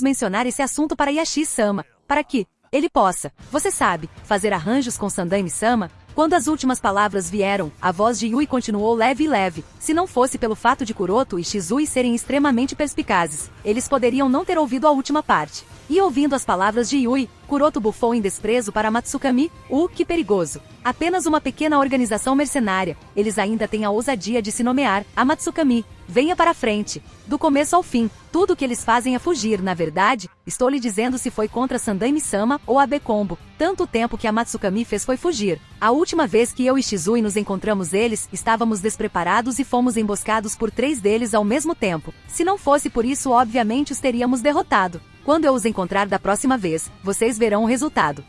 mencionar esse assunto para Yashi-sama, para que ele possa, você sabe, fazer arranjos com Sandaime-sama. Quando as últimas palavras vieram, a voz de Yui continuou leve e leve. Se não fosse pelo fato de Kuroto e Shizui serem extremamente perspicazes, eles poderiam não ter ouvido a última parte. E ouvindo as palavras de Yui, Kuroto bufou em desprezo para Matsukami. Que perigoso. Apenas uma pequena organização mercenária. Eles ainda têm a ousadia de se nomear a Matsukami. Venha para frente. Do começo ao fim, tudo que eles fazem é fugir. Na verdade, estou lhe dizendo se foi contra Sandaime-sama ou Abe Combo. Tanto tempo que a Matsukami fez foi fugir. A última vez que eu e Shizui nos encontramos estávamos despreparados e fomos emboscados por 3 deles ao mesmo tempo. Se não fosse por isso, obviamente os teríamos derrotado. Quando eu os encontrar da próxima vez, vocês verão o resultado.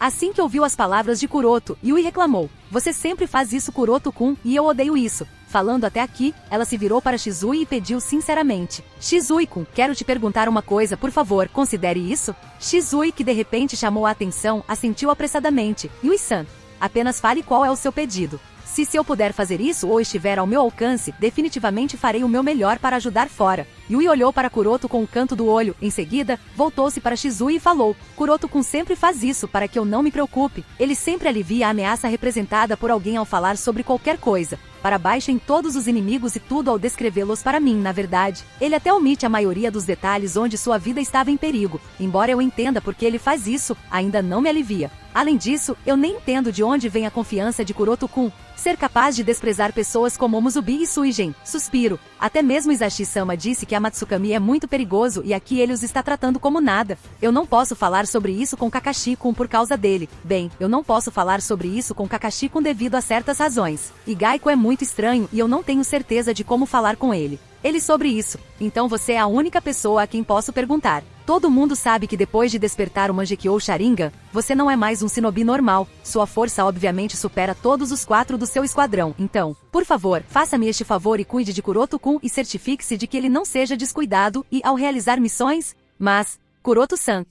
Assim que ouviu as palavras de Kuroto, Yui reclamou: você sempre faz isso, Kuroto-kun, e eu odeio isso. Falando até aqui, ela se virou para Shizui e pediu sinceramente: Shizui-kun, quero te perguntar uma coisa, por favor, considere isso. Shizui, que de repente chamou a atenção, assentiu apressadamente: Yui-san, apenas fale qual é o seu pedido. Se eu puder fazer isso ou estiver ao meu alcance, definitivamente farei o meu melhor para ajudar fora. Yui olhou para Kuroto com o canto do olho, em seguida, voltou-se para Shizui e falou: Kuroto-kun sempre faz isso para que eu não me preocupe. Ele sempre alivia a ameaça representada por alguém ao falar sobre qualquer coisa. Para baixo em todos os inimigos e tudo ao descrevê-los para mim, na verdade. Ele até omite a maioria dos detalhes onde sua vida estava em perigo. Embora eu entenda por que ele faz isso, ainda não me alivia. Além disso, eu nem entendo de onde vem a confiança de Kuroto-kun. Ser capaz de desprezar pessoas como Musubi e Suigen. Suspiro. Até mesmo Isashi-sama disse que a Matsukami é muito perigoso e aqui ele os está tratando como nada. Eu não posso falar sobre isso com Kakashi-kun por causa dele. Bem, eu não posso falar sobre isso com Kakashi-kun devido a certas razões. E Gaiko é muito estranho e eu não tenho certeza de como falar com ele. Ele sobre isso. Então você é a única pessoa a quem posso perguntar. Todo mundo sabe que depois de despertar o Mangekyou Sharingan, você não é mais um shinobi normal. Sua força obviamente supera todos os 4 do seu esquadrão. Então, por favor, faça-me este favor e cuide de Kuroto-kun e certifique-se de que ele não seja descuidado e ao realizar missões. Mas, Kuroto-san.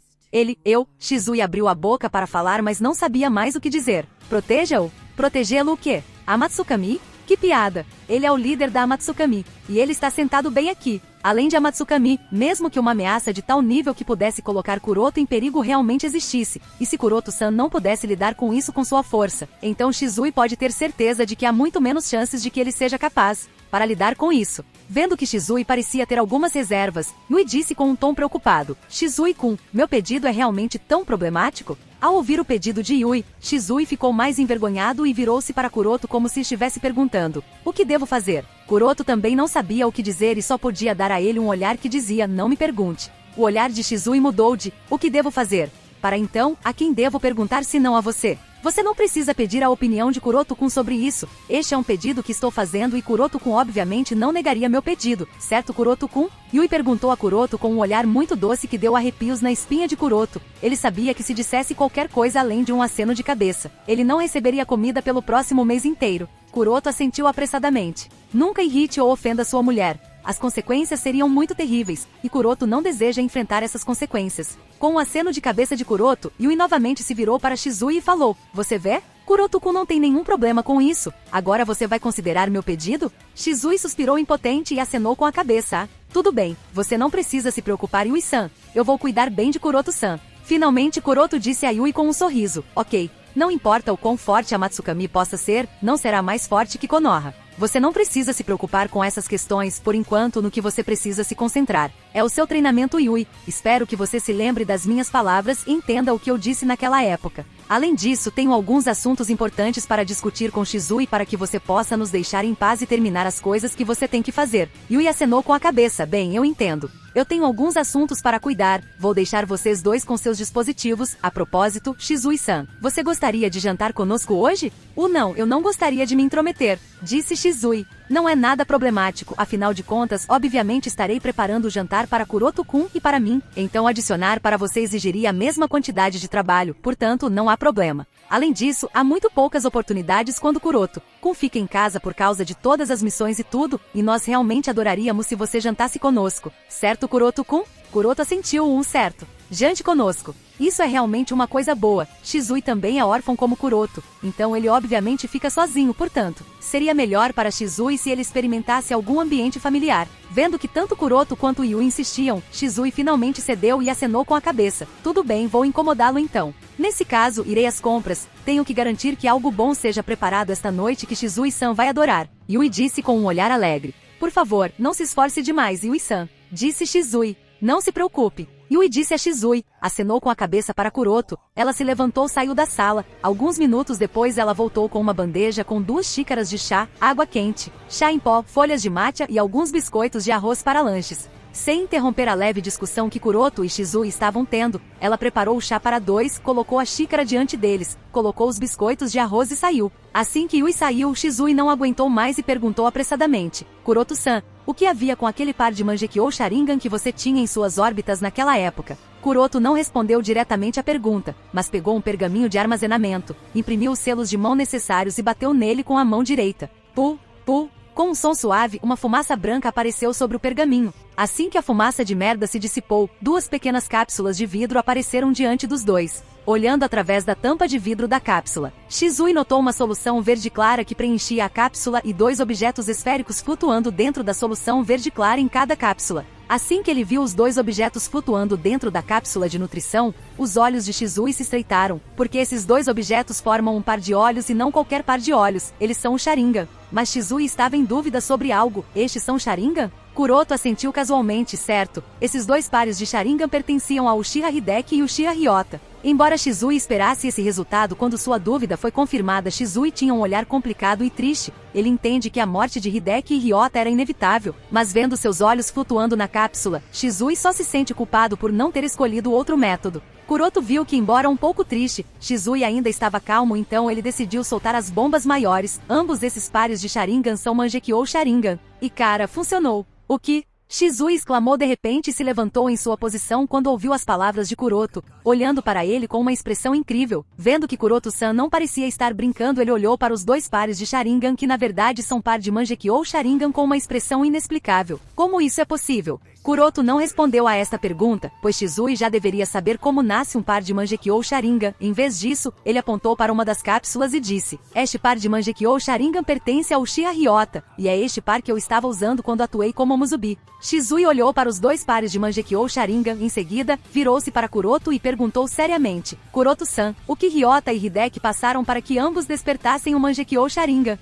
Shizui abriu a boca para falar, mas não sabia mais o que dizer. Proteja-o? Protegê-lo o quê? A Matsukami? Que piada! Ele é o líder da Matsukami, e ele está sentado bem aqui. Além de a Matsukami, mesmo que uma ameaça de tal nível que pudesse colocar Kuroto em perigo realmente existisse, e se Kuroto-san não pudesse lidar com isso com sua força, então Shizui pode ter certeza de que há muito menos chances de que ele seja capaz para lidar com isso. Vendo que Shizui parecia ter algumas reservas, Yui disse com um tom preocupado: Shizui-kun, meu pedido é realmente tão problemático? Ao ouvir o pedido de Yui, Shizui ficou mais envergonhado e virou-se para Kuroto como se estivesse perguntando: o que devo fazer? Kuroto também não sabia o que dizer e só podia dar a ele um olhar que dizia: não me pergunte. O olhar de Shizui mudou de: o que devo fazer? Para então, a quem devo perguntar se não a você? Você não precisa pedir a opinião de Kuroto-kun sobre isso. Este é um pedido que estou fazendo e Kuroto-kun obviamente não negaria meu pedido, certo Kuroto-kun? Yui perguntou a Kuroto com um olhar muito doce que deu arrepios na espinha de Kuroto. Ele sabia que se dissesse qualquer coisa além de um aceno de cabeça, ele não receberia comida pelo próximo mês inteiro. Kuroto assentiu apressadamente. Nunca irrite ou ofenda sua mulher. As consequências seriam muito terríveis, e Kuroto não deseja enfrentar essas consequências. Com um aceno de cabeça de Kuroto, Yui novamente se virou para Shizui e falou: você vê? Kuroto-kun não tem nenhum problema com isso. Agora você vai considerar meu pedido? Shizui suspirou impotente e acenou com a cabeça. Ah, tudo bem, você não precisa se preocupar, Yui-san. Eu vou cuidar bem de Kuroto-san. Finalmente Kuroto disse a Yui com um sorriso: ok, não importa o quão forte a Matsukami possa ser, não será mais forte que Konoha. Você não precisa se preocupar com essas questões por enquanto. No que você precisa se concentrar é o seu treinamento, Yui. Espero que você se lembre das minhas palavras e entenda o que eu disse naquela época. Além disso, tenho alguns assuntos importantes para discutir com Shizui para que você possa nos deixar em paz e terminar as coisas que você tem que fazer. Yui acenou com a cabeça. Bem, eu entendo. Eu tenho alguns assuntos para cuidar, vou deixar vocês dois com seus dispositivos. A propósito, Shizui-san, você gostaria de jantar conosco hoje? Não, eu não gostaria de me intrometer, disse Shizui. Não é nada problemático, afinal de contas, obviamente estarei preparando o jantar para Kuroto-kun e para mim, então adicionar para você exigiria a mesma quantidade de trabalho, portanto não há problema. Além disso, há muito poucas oportunidades quando Kuroto-kun fica em casa por causa de todas as missões e tudo, e nós realmente adoraríamos se você jantasse conosco, certo Kuroto-kun? Kuroto assentiu certo. Jante conosco. Isso é realmente uma coisa boa. Shizui também é órfão como Kuroto, então ele obviamente fica sozinho, portanto, seria melhor para Shizui se ele experimentasse algum ambiente familiar. Vendo que tanto Kuroto quanto Yui insistiam, Shizui finalmente cedeu e acenou com a cabeça. Tudo bem, vou incomodá-lo então. Nesse caso, irei às compras. Tenho que garantir que algo bom seja preparado esta noite que Shizui-san vai adorar. Yui disse com um olhar alegre. Por favor, não se esforce demais, Yui-san, disse Shizui. Não se preocupe. Yui disse a Shizui, acenou com a cabeça para Kuroto. Ela se levantou e saiu da sala. Alguns minutos depois ela voltou com uma bandeja com 2 xícaras de chá, água quente, chá em pó, folhas de matcha e alguns biscoitos de arroz para lanches. Sem interromper a leve discussão que Kuroto e Shizui estavam tendo, ela preparou o chá para 2, colocou a xícara diante deles, colocou os biscoitos de arroz e saiu. Assim que Yui saiu, Shizui não aguentou mais e perguntou apressadamente: Kuroto-san, o que havia com aquele par de Mangekyou Sharingan que você tinha em suas órbitas naquela época? Kuroto não respondeu diretamente à pergunta, mas pegou um pergaminho de armazenamento, imprimiu os selos de mão necessários e bateu nele com a mão direita. Pu, pu, Com um som suave, uma fumaça branca apareceu sobre o pergaminho. Assim que a fumaça de merda se dissipou, duas pequenas cápsulas de vidro apareceram diante dos dois. Olhando através da tampa de vidro da cápsula, Shizui notou uma solução verde clara que preenchia a cápsula e dois objetos esféricos flutuando dentro da solução verde clara em cada cápsula. Assim que ele viu os dois objetos flutuando dentro da cápsula de nutrição, os olhos de Shizui se estreitaram, porque esses dois objetos formam um par de olhos e não qualquer par de olhos, eles são o Sharingan. Mas Shizui estava em dúvida sobre algo, estes são Sharingan? Kuroto assentiu casualmente, certo, esses dois pares de Sharingan pertenciam ao Uchiha Hideki e Uchiha Ryota. Embora Shizui esperasse esse resultado quando sua dúvida foi confirmada, Shizui tinha um olhar complicado e triste. Ele entende que a morte de Hideki e Ryota era inevitável, mas vendo seus olhos flutuando na cápsula, Shizui só se sente culpado por não ter escolhido outro método. Kuroto viu que, embora um pouco triste, Shizui ainda estava calmo, então ele decidiu soltar as bombas maiores. Ambos esses pares de Sharingan são Mangekyou Sharingan. E cara, funcionou. O que? Shizui exclamou de repente e se levantou em sua posição quando ouviu as palavras de Kuroto, olhando para ele com uma expressão incrível. Vendo que Kuroto-san não parecia estar brincando, ele olhou para os dois pares de Sharingan que na verdade são par de Mangekyou Sharingan com uma expressão inexplicável. Como isso é possível? Kuroto não respondeu a esta pergunta, pois Shizui já deveria saber como nasce um par de Mangekyou Sharingan. Em vez disso, ele apontou para uma das cápsulas e disse: "Este par de Mangekyou Sharingan pertence ao Uchiha Ryota, e é este par que eu estava usando quando atuei como Muzubi." Shizui olhou para os dois pares de Mangekyou Sharingan, em seguida, virou-se para Kuroto e perguntou seriamente: "Kuroto-san, o que Ryota e Hideki passaram para que ambos despertassem o Mangekyou Sharingan?"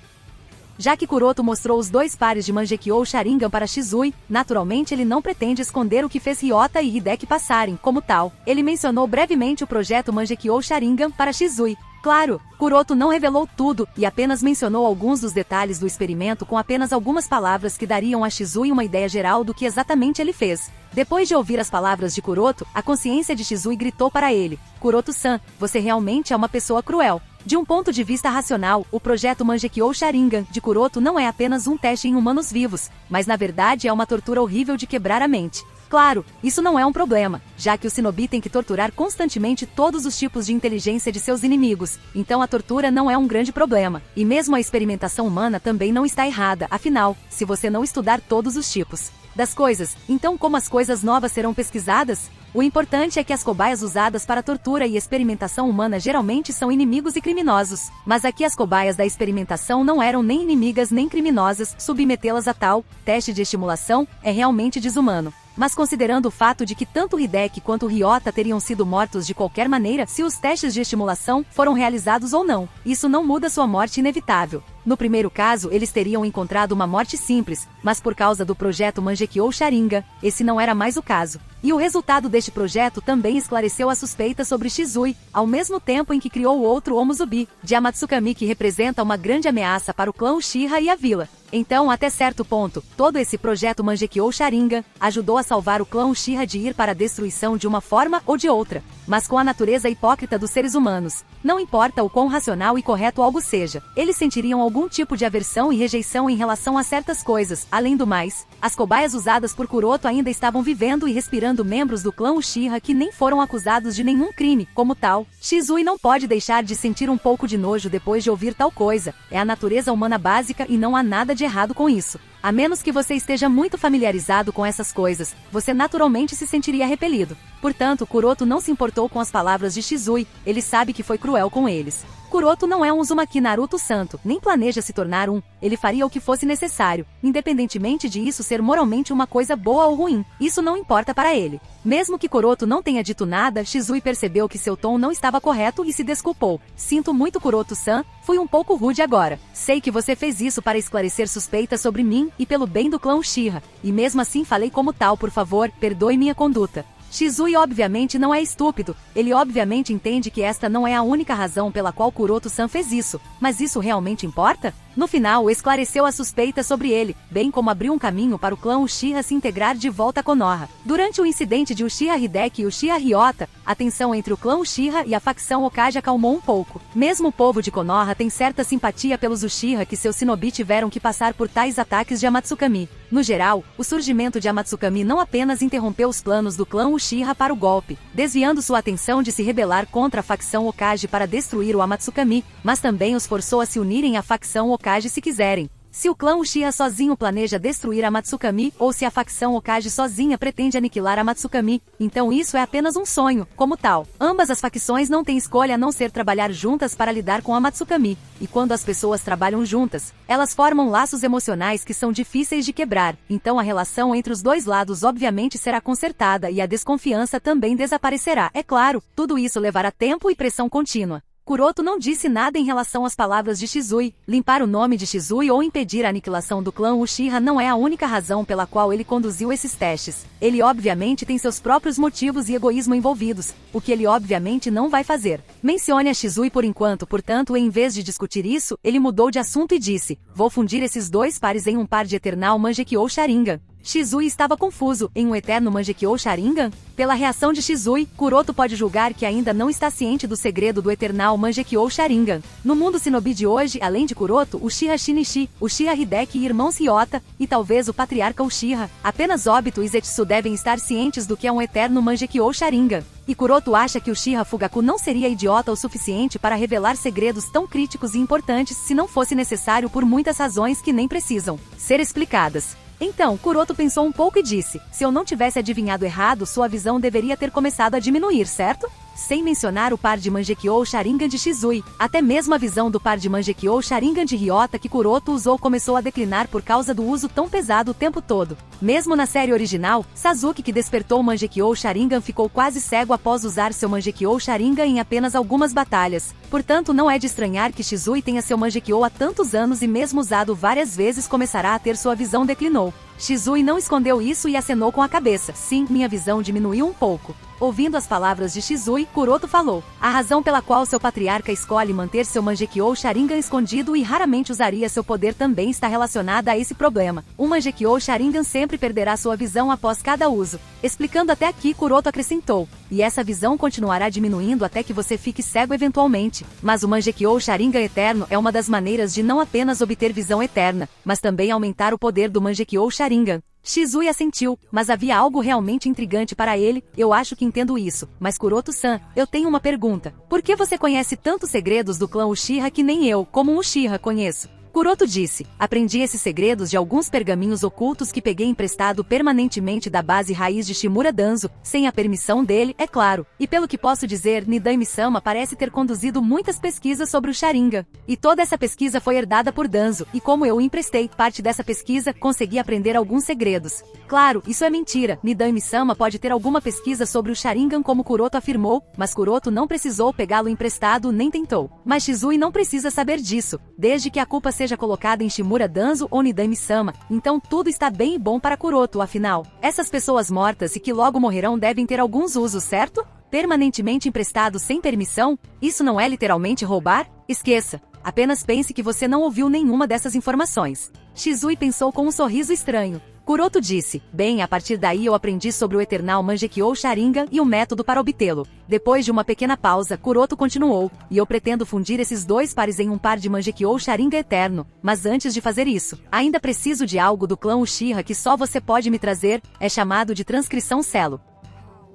Já que Kuroto mostrou os dois pares de Mangekyou Sharingan para Shizui, naturalmente ele não pretende esconder o que fez Ryota e Hideki passarem. Como tal, ele mencionou brevemente o projeto Mangekyou Sharingan para Shizui. Claro, Kuroto não revelou tudo e apenas mencionou alguns dos detalhes do experimento com apenas algumas palavras que dariam a Shizui uma ideia geral do que exatamente ele fez. Depois de ouvir as palavras de Kuroto, a consciência de Shizui gritou para ele: "Kuroto-san, você realmente é uma pessoa cruel." De um ponto de vista racional, o projeto Mangekyou Sharingan de Kuroto não é apenas um teste em humanos vivos, mas na verdade é uma tortura horrível de quebrar a mente. Claro, isso não é um problema, já que o Shinobi tem que torturar constantemente todos os tipos de inteligência de seus inimigos, então a tortura não é um grande problema. E mesmo a experimentação humana também não está errada, afinal, se você não estudar todos os tipos das coisas, então como as coisas novas serão pesquisadas? O importante é que as cobaias usadas para tortura e experimentação humana geralmente são inimigos e criminosos. Mas aqui as cobaias da experimentação não eram nem inimigas nem criminosas, submetê-las a tal teste de estimulação é realmente desumano. Mas considerando o fato de que tanto Hideki quanto Ryota teriam sido mortos de qualquer maneira se os testes de estimulação foram realizados ou não, isso não muda sua morte inevitável. No primeiro caso, eles teriam encontrado uma morte simples, mas por causa do projeto Mangekyou Sharingan, esse não era mais o caso. E o resultado deste projeto também esclareceu a suspeita sobre Shizui, ao mesmo tempo em que criou o outro Omuzubi, de Amatsukami, que representa uma grande ameaça para o clã Uchiha e a vila. Então, até certo ponto, todo esse projeto Mangekyou Sharingan ajudou a salvar o clã Uchiha de ir para a destruição de uma forma ou de outra. Mas com a natureza hipócrita dos seres humanos, não importa o quão racional e correto algo seja, eles sentiriam algum tipo de aversão e rejeição em relação a certas coisas. Além do mais, as cobaias usadas por Kuroto ainda estavam vivendo e respirando membros do clã Uchiha que nem foram acusados de nenhum crime. Como tal, Shizui não pode deixar de sentir um pouco de nojo depois de ouvir tal coisa. É a natureza humana básica e não há nada de errado com isso. A menos que você esteja muito familiarizado com essas coisas, você naturalmente se sentiria repelido. Portanto, Kuroto não se importou com as palavras de Shizui, ele sabe que foi cruel com eles. Kuroto não é um Uzumaki Naruto santo, nem planeja se tornar um, ele faria o que fosse necessário, independentemente de isso ser moralmente uma coisa boa ou ruim, isso não importa para ele. Mesmo que Kuroto não tenha dito nada, Shizui percebeu que seu tom não estava correto e se desculpou. "Sinto muito, Kuroto-san, fui um pouco rude agora. Sei que você fez isso para esclarecer suspeitas sobre mim e pelo bem do clã Uchiha, e mesmo assim falei como tal, por favor, perdoe minha conduta." Shizui obviamente não é estúpido, ele obviamente entende que esta não é a única razão pela qual Kuroto-san fez isso, mas isso realmente importa? No final, esclareceu a suspeita sobre ele, bem como abriu um caminho para o clã Uchiha se integrar de volta a Konoha. Durante o incidente de Uchiha Hideki e Uchiha Ryota, a tensão entre o clã Uchiha e a facção Hokage acalmou um pouco. Mesmo o povo de Konoha tem certa simpatia pelos Uchiha que seus shinobi tiveram que passar por tais ataques de Amatsukami. No geral, o surgimento de Amatsukami não apenas interrompeu os planos do clã Uchiha para o golpe, desviando sua atenção de se rebelar contra a facção Hokage para destruir o Amatsukami, mas também os forçou a se unirem à facção Hokage se quiserem Se o clã Uchiha sozinho planeja destruir a Matsukami, ou se a facção Hokage sozinha pretende aniquilar a Matsukami, então isso é apenas um sonho, como tal. Ambas as facções não têm escolha a não ser trabalhar juntas para lidar com a Matsukami, e quando as pessoas trabalham juntas, elas formam laços emocionais que são difíceis de quebrar, então a relação entre os dois lados obviamente será consertada e a desconfiança também desaparecerá. É claro, tudo isso levará tempo e pressão contínua. Kuroto não disse nada em relação às palavras de Shizui. Limpar o nome de Shizui ou impedir a aniquilação do clã Uchiha não é a única razão pela qual ele conduziu esses testes. Ele obviamente tem seus próprios motivos e egoísmo envolvidos, o que ele obviamente não vai fazer. Mencione a Shizui por enquanto, portanto, em vez de discutir isso, ele mudou de assunto e disse: vou fundir esses dois pares em um par de Eternal Mangekyou Sharingan. Shizui estava confuso. Em um eterno Mangekyou Sharingan? Pela reação de Shizui, Kuroto pode julgar que ainda não está ciente do segredo do Eternal Mangekyou Sharingan. No mundo shinobi de hoje, além de Kuroto, Uchiha Shinichi, Uchiha Hideki e irmãos Ryota, e talvez o patriarca Uchiha, apenas Obito e Zetsu devem estar cientes do que é um eterno Mangekyou Sharingan. E Kuroto acha que Uchiha Fugaku não seria idiota o suficiente para revelar segredos tão críticos e importantes se não fosse necessário por muitas razões que nem precisam ser explicadas. Então, Kuroto pensou um pouco e disse: se eu não tivesse adivinhado errado, sua visão deveria ter começado a diminuir, certo? Sem mencionar o par de Mangekyou Sharingan de Shizui, até mesmo a visão do par de Mangekyou Sharingan de Ryota que Kuroto usou começou a declinar por causa do uso tão pesado o tempo todo. Mesmo na série original, Sasuke, que despertou o Mangekyou Sharingan, ficou quase cego após usar seu Mangekyou Sharingan em apenas algumas batalhas. Portanto, não é de estranhar que Shizui tenha seu Mangekyou há tantos anos e mesmo usado várias vezes começará a ter sua visão declinou. Shizui não escondeu isso e acenou com a cabeça. Sim, minha visão diminuiu um pouco. Ouvindo as palavras de Shizui, Kuroto falou: a razão pela qual seu patriarca escolhe manter seu Mangekyou Sharingan escondido e raramente usaria seu poder também está relacionada a esse problema. O Mangekyou Sharingan sempre perderá sua visão após cada uso. Explicando até aqui, Kuroto acrescentou: e essa visão continuará diminuindo até que você fique cego eventualmente. Mas o Mangekyou Sharingan eterno é uma das maneiras de não apenas obter visão eterna, mas também aumentar o poder do Mangekyou Sharingan. Shizui assentiu, mas havia algo realmente intrigante para ele. Eu acho que entendo isso, mas Kuroto-san, eu tenho uma pergunta. Por que você conhece tantos segredos do clã Uchiha que nem eu, como um Uchiha, conheço? Kuroto disse: aprendi esses segredos de alguns pergaminhos ocultos que peguei emprestado permanentemente da base raiz de Shimura Danzo, sem a permissão dele, é claro. E pelo que posso dizer, Nidaime-sama parece ter conduzido muitas pesquisas sobre o Sharingan. E toda essa pesquisa foi herdada por Danzo, e como eu o emprestei parte dessa pesquisa, consegui aprender alguns segredos. Claro, isso é mentira. Nidaime-sama pode ter alguma pesquisa sobre o Sharingan como Kuroto afirmou, mas Kuroto não precisou pegá-lo emprestado nem tentou. Mas Shizui não precisa saber disso, desde que a culpa seja colocada em Shimura Danzo ou Nidaime-sama, então tudo está bem e bom para Kuroto, afinal. Essas pessoas mortas e que logo morrerão devem ter alguns usos, certo? Permanentemente emprestado sem permissão? Isso não é literalmente roubar? Esqueça. Apenas pense que você não ouviu nenhuma dessas informações. Shizui pensou com um sorriso estranho. Kuroto disse: bem, a partir daí eu aprendi sobre o Eternal Mangekyou Sharingan e o método para obtê-lo. Depois de uma pequena pausa, Kuroto continuou: e eu pretendo fundir esses dois pares em um par de Mangekyou Sharingan eterno. Mas antes de fazer isso, ainda preciso de algo do clã Uchiha que só você pode me trazer, é chamado de transcrição selo.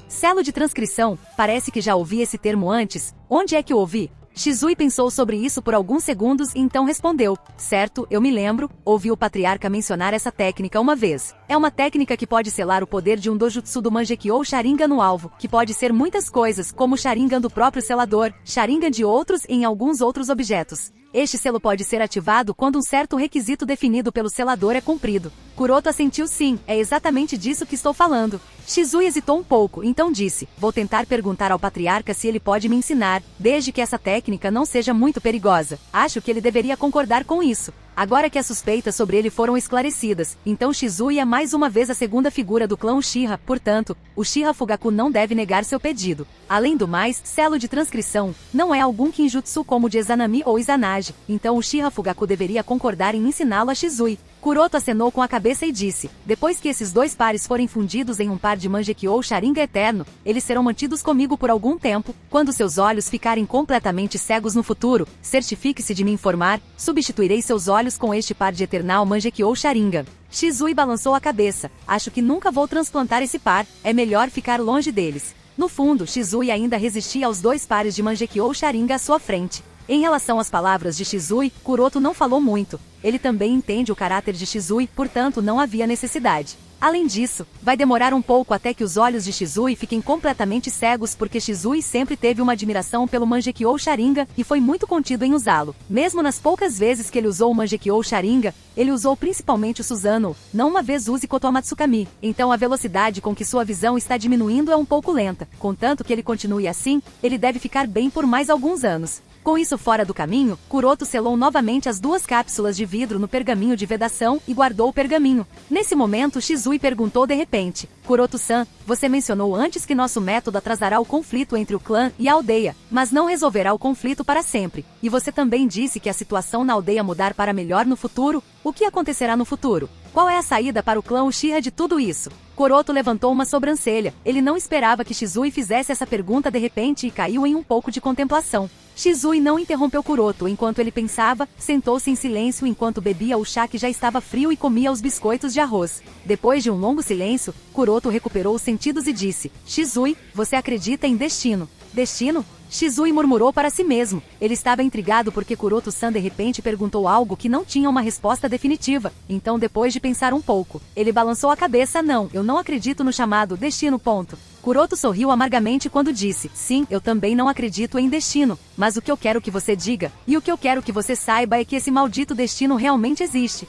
Selo de transcrição, parece que já ouvi esse termo antes. Onde é que eu ouvi? Shizui pensou sobre isso por alguns segundos e então respondeu: certo, eu me lembro, ouvi o patriarca mencionar essa técnica uma vez. É uma técnica que pode selar o poder de um dojutsu do Mangekyou Sharingan no alvo, que pode ser muitas coisas, como o Sharingan do próprio selador, Sharingan de outros e em alguns outros objetos. Este selo pode ser ativado quando um certo requisito definido pelo selador é cumprido. Kuroto assentiu sim, é exatamente disso que estou falando. Shizui hesitou um pouco, então disse: vou tentar perguntar ao patriarca se ele pode me ensinar, desde que essa técnica não seja muito perigosa. Acho que ele deveria concordar com isso. Agora que as suspeitas sobre ele foram esclarecidas, então Shizui é mais uma vez a segunda figura do clã Uchiha, portanto, Uchiha Fugaku não deve negar seu pedido. Além do mais, selo de transcrição não é algum Kinjutsu como o de Izanami ou Izanagi, então Uchiha Fugaku deveria concordar em ensiná-lo a Shizui. Kuroto acenou com a cabeça e disse: depois que esses dois pares forem fundidos em um par de Mangekyou Sharingan eterno, eles serão mantidos comigo por algum tempo. Quando seus olhos ficarem completamente cegos no futuro, certifique-se de me informar, substituirei seus olhos com este par de Eternal Mangekyou Sharingan. Shizui balançou a cabeça: acho que nunca vou transplantar esse par, é melhor ficar longe deles. No fundo, Shizui ainda resistia aos dois pares de Mangekyou Sharingan à sua frente. Em relação às palavras de Shizui, Kuroto não falou muito. Ele também entende o caráter de Shizui, portanto não havia necessidade. Além disso, vai demorar um pouco até que os olhos de Shizui fiquem completamente cegos porque Shizui sempre teve uma admiração pelo Mangekyou Sharingan e foi muito contido em usá-lo. Mesmo nas poucas vezes que ele usou o Mangekyou Sharingan, ele usou principalmente o Susanoo, não uma vez use Kotoamatsukami. Então a velocidade com que sua visão está diminuindo é um pouco lenta. Contanto que ele continue assim, ele deve ficar bem por mais alguns anos. Com isso fora do caminho, Kuroto selou novamente as 2 cápsulas de vidro no pergaminho de vedação e guardou o pergaminho. Nesse momento, Shizui perguntou de repente: Kuroto-san, você mencionou antes que nosso método atrasará o conflito entre o clã e a aldeia, mas não resolverá o conflito para sempre. E você também disse que a situação na aldeia mudar para melhor no futuro? O que acontecerá no futuro? Qual é a saída para o clã Uchiha de tudo isso? Kuroto levantou uma sobrancelha. Ele não esperava que Shizui fizesse essa pergunta de repente e caiu em um pouco de contemplação. Shizui não interrompeu Kuroto enquanto ele pensava, sentou-se em silêncio enquanto bebia o chá que já estava frio e comia os biscoitos de arroz. Depois de um longo silêncio, Kuroto recuperou os sentidos e disse: Shizui, você acredita em destino? Destino? Shizui murmurou para si mesmo. Ele estava intrigado porque Kuroto-san de repente perguntou algo que não tinha uma resposta definitiva. Então depois de pensar um pouco, ele balançou a cabeça. Não, eu não acredito no chamado destino. Ponto. Kuroto sorriu amargamente quando disse: sim, eu também não acredito em destino, mas o que eu quero que você diga, e o que eu quero que você saiba é que esse maldito destino realmente existe.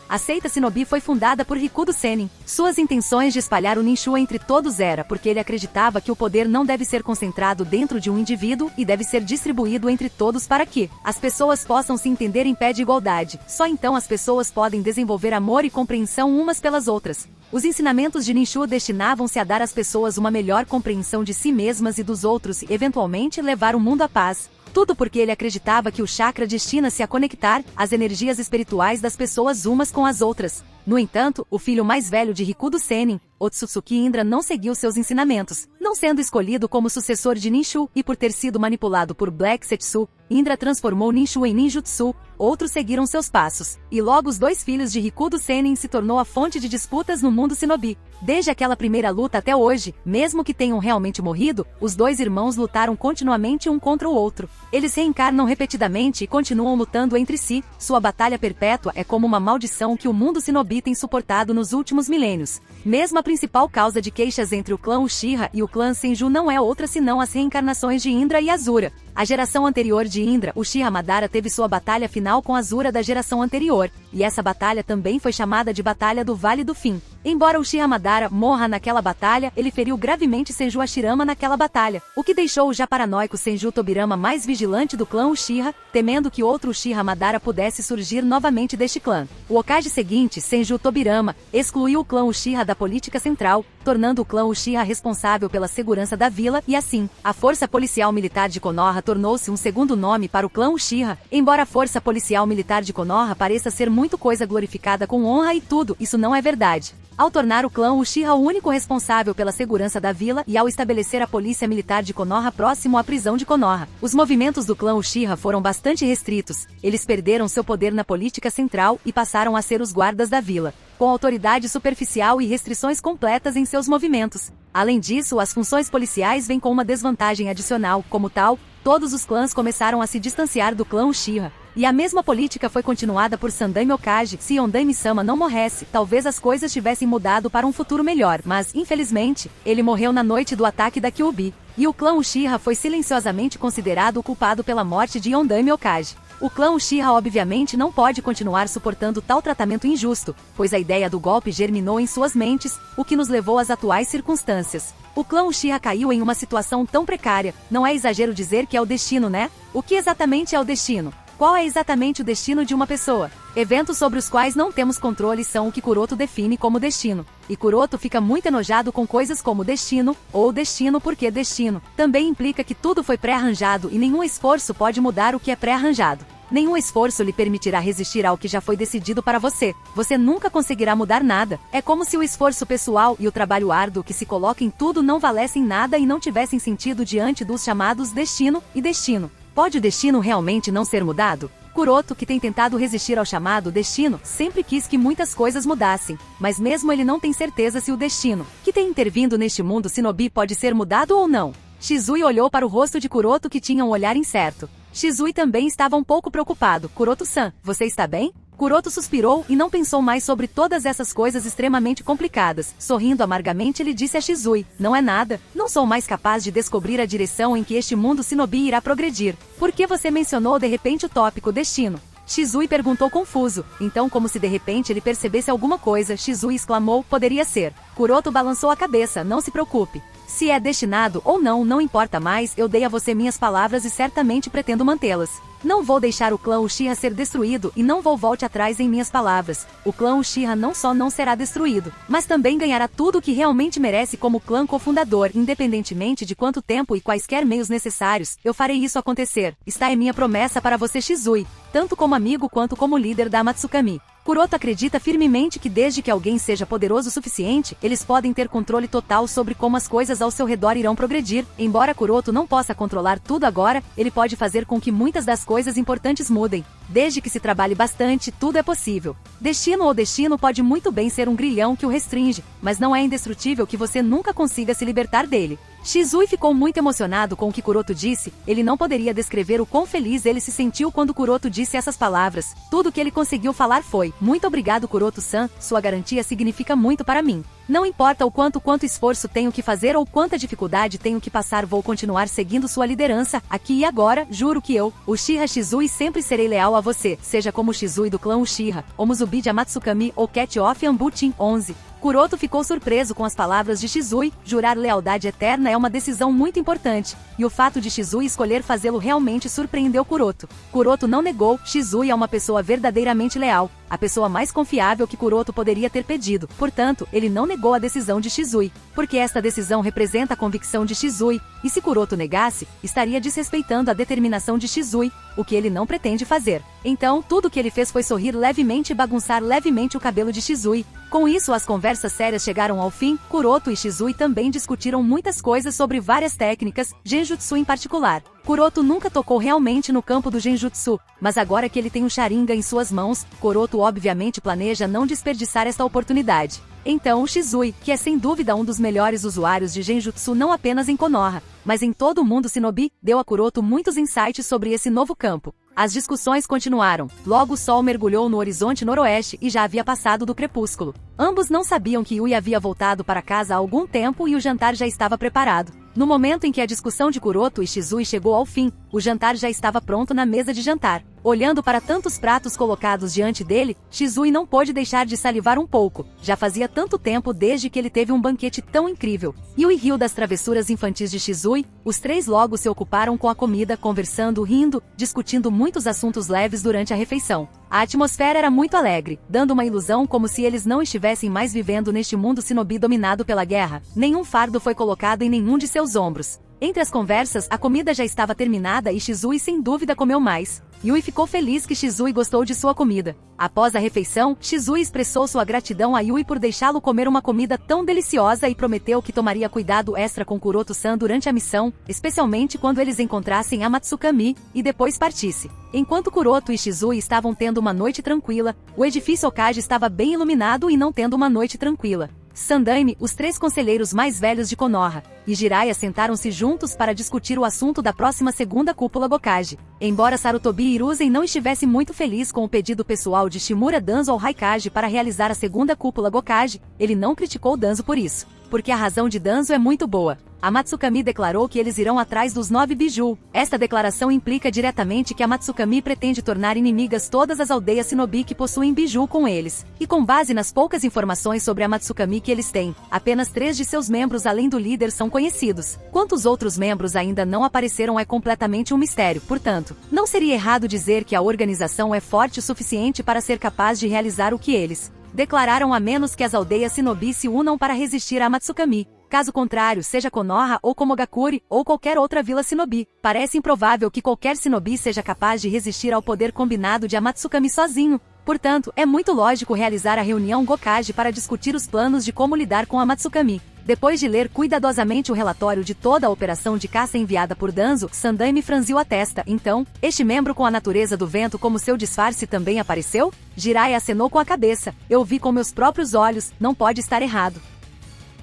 A seita Shinobi foi fundada por Rikudo Sennin. Suas intenções de espalhar o Ninshu entre todos era porque ele acreditava que o poder não deve ser concentrado dentro de um indivíduo e deve ser distribuído entre todos para que as pessoas possam se entender em pé de igualdade. Só então as pessoas podem desenvolver amor e compreensão umas pelas outras. Os ensinamentos de Ninshu destinavam-se a dar às pessoas uma melhor compreensão de si mesmas e dos outros e, eventualmente, levar o mundo à paz. Tudo porque ele acreditava que o chakra destina-se a conectar as energias espirituais das pessoas umas com as outras. No entanto, o filho mais velho de Rikudo Sennin, Otsutsuki Indra, não seguiu seus ensinamentos. Não sendo escolhido como sucessor de Ninshu e por ter sido manipulado por Black Setsu, Indra transformou Ninshu em ninjutsu. Outros seguiram seus passos. E logo os 2 filhos de Rikudo Sennin se tornou a fonte de disputas no mundo Shinobi. Desde aquela primeira luta até hoje, mesmo que tenham realmente morrido, os 2 irmãos lutaram continuamente um contra o outro. Eles reencarnam repetidamente e continuam lutando entre si. Sua batalha perpétua é como uma maldição que o mundo Shinobi tem suportado nos últimos milênios. Mesmo a principal causa de queixas entre o clã Uchiha e o clã Senju não é outra senão as reencarnações de Indra e Asura. A geração anterior de Indra, Uchiha Madara, teve sua batalha final com Asura da geração anterior, e essa batalha também foi chamada de Batalha do Vale do Fim. Embora Uchiha Madara morra naquela batalha, ele feriu gravemente Senju Hashirama naquela batalha, o que deixou o já paranoico Senju Tobirama mais vigilante do clã Uchiha, temendo que outro Uchiha Madara pudesse surgir novamente deste clã. O Hokage seguinte, Senju Tobirama, excluiu o clã Uchiha da política central, tornando o clã Uchiha responsável pela segurança da vila, e assim, a Força Policial Militar de Konoha tornou-se um segundo nome para o clã Uchiha. Embora a Força Policial Militar de Konoha pareça ser muito coisa glorificada com honra e tudo, isso não é verdade. Ao tornar o clã Uchiha o único responsável pela segurança da vila e ao estabelecer a polícia militar de Konoha próximo à prisão de Konoha, os movimentos do clã Uchiha foram bastante restritos. Eles perderam seu poder na política central e passaram a ser os guardas da vila, com autoridade superficial e restrições completas em seus movimentos. Além disso, as funções policiais vêm com uma desvantagem adicional. Como tal, todos os clãs começaram a se distanciar do clã Uchiha. E a mesma política foi continuada por Sandaime Okage. Se Yondaime-sama não morresse, talvez as coisas tivessem mudado para um futuro melhor, mas, infelizmente, ele morreu na noite do ataque da Kyuubi. E o clã Uchiha foi silenciosamente considerado o culpado pela morte de Yondaime Okage. O clã Uchiha obviamente não pode continuar suportando tal tratamento injusto, pois a ideia do golpe germinou em suas mentes, o que nos levou às atuais circunstâncias. O clã Uchiha caiu em uma situação tão precária. Não é exagero dizer que é o destino, né? O que exatamente é o destino? Qual é exatamente o destino de uma pessoa? Eventos sobre os quais não temos controle são o que Kuroto define como destino. E Kuroto fica muito enojado com coisas como destino, ou destino porque destino. Também implica que tudo foi pré-arranjado e nenhum esforço pode mudar o que é pré-arranjado. Nenhum esforço lhe permitirá resistir ao que já foi decidido para você. Você nunca conseguirá mudar nada. É como se o esforço pessoal e o trabalho árduo que se coloca em tudo não valessem nada e não tivessem sentido diante dos chamados destino e destino. Pode o destino realmente não ser mudado? Kuroto, que tem tentado resistir ao chamado destino, sempre quis que muitas coisas mudassem, mas mesmo ele não tem certeza se o destino, que tem intervindo neste mundo Shinobi, pode ser mudado ou não. Shizui olhou para o rosto de Kuroto que tinha um olhar incerto. Shizui também estava um pouco preocupado. Kuroto-san, você está bem? Kuroto suspirou e não pensou mais sobre todas essas coisas extremamente complicadas. Sorrindo amargamente, ele disse a Shizui: não é nada, não sou mais capaz de descobrir a direção em que este mundo shinobi irá progredir. Por que você mencionou de repente o tópico destino? Shizui perguntou confuso. Então, como se de repente ele percebesse alguma coisa, Shizui exclamou: poderia ser. Kuroto balançou a cabeça: não se preocupe. Se é destinado ou não, não importa mais, eu dei a você minhas palavras e certamente pretendo mantê-las. Não vou deixar o clã Uchiha ser destruído e não vou volte atrás em minhas palavras. O clã Uchiha não só não será destruído, mas também ganhará tudo o que realmente merece como clã cofundador, independentemente de quanto tempo e quaisquer meios necessários, eu farei isso acontecer. Está em minha promessa para você, Shizui, tanto como amigo quanto como líder da Matsukami. Kuroto acredita firmemente que desde que alguém seja poderoso o suficiente, eles podem ter controle total sobre como as coisas ao seu redor irão progredir. Embora Kuroto não possa controlar tudo agora, ele pode fazer com que muitas das coisas importantes mudem. Desde que se trabalhe bastante, tudo é possível. Destino ou destino pode muito bem ser um grilhão que o restringe, mas não é indestrutível que você nunca consiga se libertar dele. Shizui ficou muito emocionado com o que Kuroto disse. Ele não poderia descrever o quão feliz ele se sentiu quando Kuroto disse essas palavras. Tudo o que ele conseguiu falar foi: muito obrigado, Kuroto-san, sua garantia significa muito para mim. Não importa o quanto esforço tenho que fazer ou quanta dificuldade tenho que passar, vou continuar seguindo sua liderança, aqui e agora, juro que eu, Uchiha Shizui, sempre serei leal a você, seja como Shizui do clã Uchiha, ou Muzubi de Amatsukami ou Cat of Ambutin 11. Kuroto ficou surpreso com as palavras de Shizui. Jurar lealdade eterna é uma decisão muito importante, e o fato de Shizui escolher fazê-lo realmente surpreendeu Kuroto. Kuroto não negou, Shizui é uma pessoa verdadeiramente leal, a pessoa mais confiável que Kuroto poderia ter pedido. Portanto, ele não negou a decisão de Shizui, porque esta decisão representa a convicção de Shizui, e se Kuroto negasse, estaria desrespeitando a determinação de Shizui, o que ele não pretende fazer. Então, tudo o que ele fez foi sorrir levemente e bagunçar levemente o cabelo de Shizui. Com isso, as conversas sérias chegaram ao fim. Kuroto e Shizui também discutiram muitas coisas sobre várias técnicas, Genjutsu em particular. Kuroto nunca tocou realmente no campo do Genjutsu, mas agora que ele tem um Sharingan em suas mãos, Kuroto obviamente planeja não desperdiçar esta oportunidade. Então o Shizui, que é sem dúvida um dos melhores usuários de Genjutsu não apenas em Konoha, mas em todo o mundo shinobi, deu a Kuroto muitos insights sobre esse novo campo. As discussões continuaram. Logo o sol mergulhou no horizonte noroeste e já havia passado do crepúsculo. Ambos não sabiam que Yui havia voltado para casa há algum tempo e o jantar já estava preparado. No momento em que a discussão de Kuroto e Shizui chegou ao fim, o jantar já estava pronto na mesa de jantar. Olhando para tantos pratos colocados diante dele, Shizui não pôde deixar de salivar um pouco. Já fazia tanto tempo desde que ele teve um banquete tão incrível. Yui riu das travessuras infantis de Shizui. Os três logo se ocuparam com a comida, conversando, rindo, discutindo muitos assuntos leves durante a refeição. A atmosfera era muito alegre, dando uma ilusão como se eles não estivessem mais vivendo neste mundo shinobi dominado pela guerra. Nenhum fardo foi colocado em nenhum de seus ombros. Entre as conversas, a comida já estava terminada e Shizui sem dúvida comeu mais. Yui ficou feliz que Shizui gostou de sua comida. Após a refeição, Shizui expressou sua gratidão a Yui por deixá-lo comer uma comida tão deliciosa e prometeu que tomaria cuidado extra com Kuroto-san durante a missão, especialmente quando eles encontrassem a Matsukami, e depois partisse. Enquanto Kuroto e Shizui estavam tendo uma noite tranquila, o edifício Okage estava bem iluminado e não tendo uma noite tranquila. Sandaime, os três conselheiros mais velhos de Konoha, e Jiraiya sentaram-se juntos para discutir o assunto da próxima segunda cúpula Gokage. Embora Sarutobi Hiruzen não estivesse muito feliz com o pedido pessoal de Shimura Danzo ao Raikage para realizar a segunda cúpula Gokage, ele não criticou Danzo por isso, porque a razão de Danzo é muito boa. A Matsukami declarou que eles irão atrás dos 9 Biju. Esta declaração implica diretamente que a Matsukami pretende tornar inimigas todas as aldeias shinobi que possuem Biju com eles. E com base nas poucas informações sobre a Matsukami que eles têm, apenas 3 de seus membros além do líder são conhecidos. Quantos outros membros ainda não apareceram é completamente um mistério, portanto, não seria errado dizer que a organização é forte o suficiente para ser capaz de realizar o que eles declararam, a menos que as aldeias shinobi se unam para resistir à Matsukami. Caso contrário, seja Konoha ou Komogakuri, ou qualquer outra vila shinobi, parece improvável que qualquer shinobi seja capaz de resistir ao poder combinado de Amatsukami sozinho. Portanto, é muito lógico realizar a reunião Gokage para discutir os planos de como lidar com a Matsukami. Depois de ler cuidadosamente o relatório de toda a operação de caça enviada por Danzo, Sandaime franziu a testa. Então, este membro com a natureza do vento como seu disfarce também apareceu? Jiraiya acenou com a cabeça. Eu vi com meus próprios olhos, não pode estar errado.